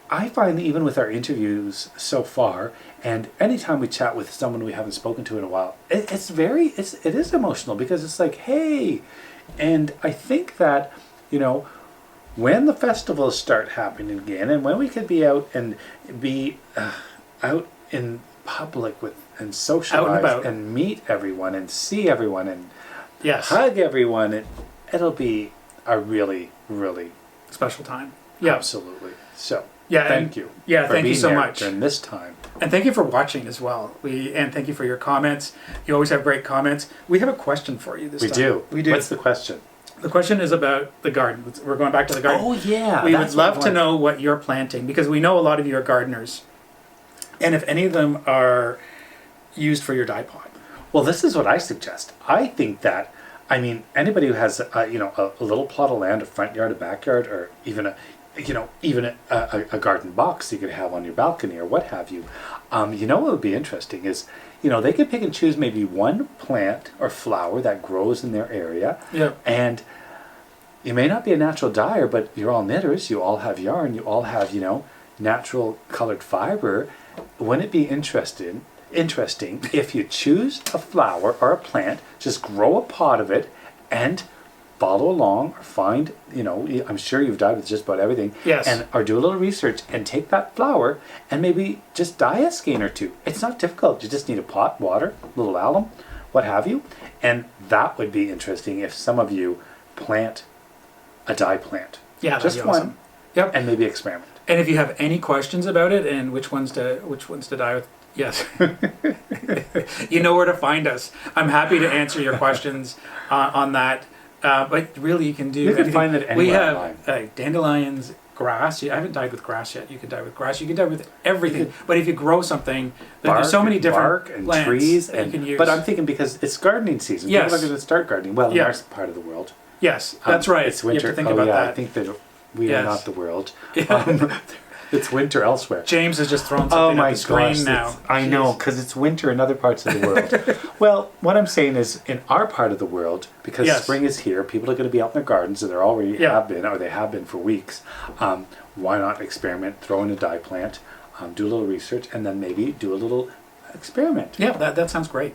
I find that even with our interviews so far, and anytime we chat with someone we haven't spoken to in a while, it is emotional, because it's like, hey, and I think that, when the festivals start happening again, and when we could be out and be out in public and socialize and meet everyone and see everyone and Yes. hug everyone, it'll be a really, really Special time. Yeah. absolutely. So Yeah, thank you. yeah, for thank you being so there much. during this time. And thank you for watching as well. And thank you for your comments. You always have great comments. We have a question for you this We time. do. We do. What's the question? The question is about the garden. We're going back to the garden. Oh yeah, We that's would what I love to want. know what you're planting, because we know a lot of you are gardeners. And if any of them are used for your dye pot. Well, this is what I suggest. I think that, I mean, anybody who has, a little plot of land, a front yard, a backyard, or even a garden box you could have on your balcony or what have you. What would be interesting is, they could pick and choose maybe one plant or flower that grows in their area. Yeah. And you may not be a natural dyer, but you're all knitters. You all have yarn. You all have, natural colored fiber. Wouldn't it be interesting if you choose a flower or a plant, just grow a pot of it and follow along, or find, I'm sure you've dyed with just about everything. Yes. Or do a little research and take that flower and maybe just dye a skein or two. It's not difficult. You just need a pot, water, a little alum, what have you. And that would be interesting if some of you plant a dye plant. Yeah, just that'd be one. awesome. Yep. And maybe experiment. And if you have any questions about it and which ones to dye with, yes, you know where to find us. I'm happy to answer your questions on that. But really, you can do. You can find it anywhere. We have dandelions, grass. I haven't dyed with grass yet. You can dye with grass. You can dye with everything. But if you grow something, there's so many different bark and plants trees that you can use. But I'm thinking because it's gardening season. Yes. People are going to start gardening. Well, in our part of the world. Yes, that's right. It's winter. You have to think about that. I think that we are not the world. Yeah. It's winter elsewhere. James has just thrown something up the screen now. I know, because it's winter in other parts of the world. Well, what I'm saying is, in our part of the world, because spring is here, people are going to be out in their gardens, and they already have been, or they have been for weeks. Why not experiment, throw in a dye plant, do a little research, and then maybe do a little experiment. Yeah, that sounds great.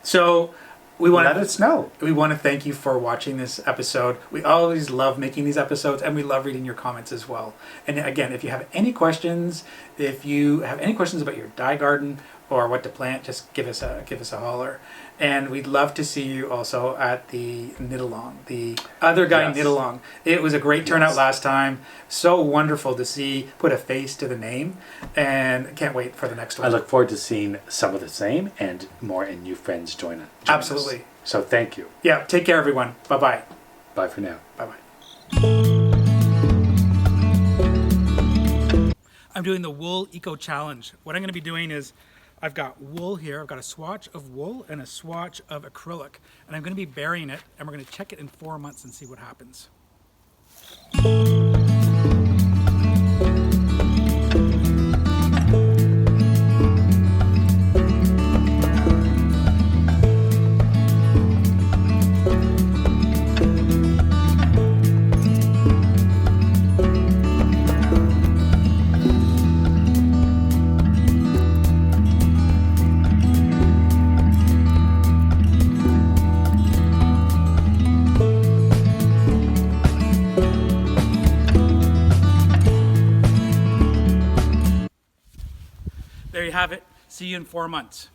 So we want let us know. We want to thank you for watching this episode. We always love making these episodes, and we love reading your comments as well. And again, if you have any questions, about your dye garden or what to plant, just give us a holler. And we'd love to see you also at the knit along, the other guy knit along. It was a great turnout last time. So wonderful to see, put a face to the name, and can't wait for the next one. I look forward to seeing some of the same and more, and new friends join us. Absolutely. So thank you. Yeah, take care, everyone. Bye-bye. Bye for now. Bye-bye. I'm doing the Wool Eco Challenge. What I'm going to be doing is I've got wool here. I've got a swatch of wool and a swatch of acrylic. And I'm going to be burying it, and we're going to check it in 4 months and see what happens. There you have it. See you in 4 months.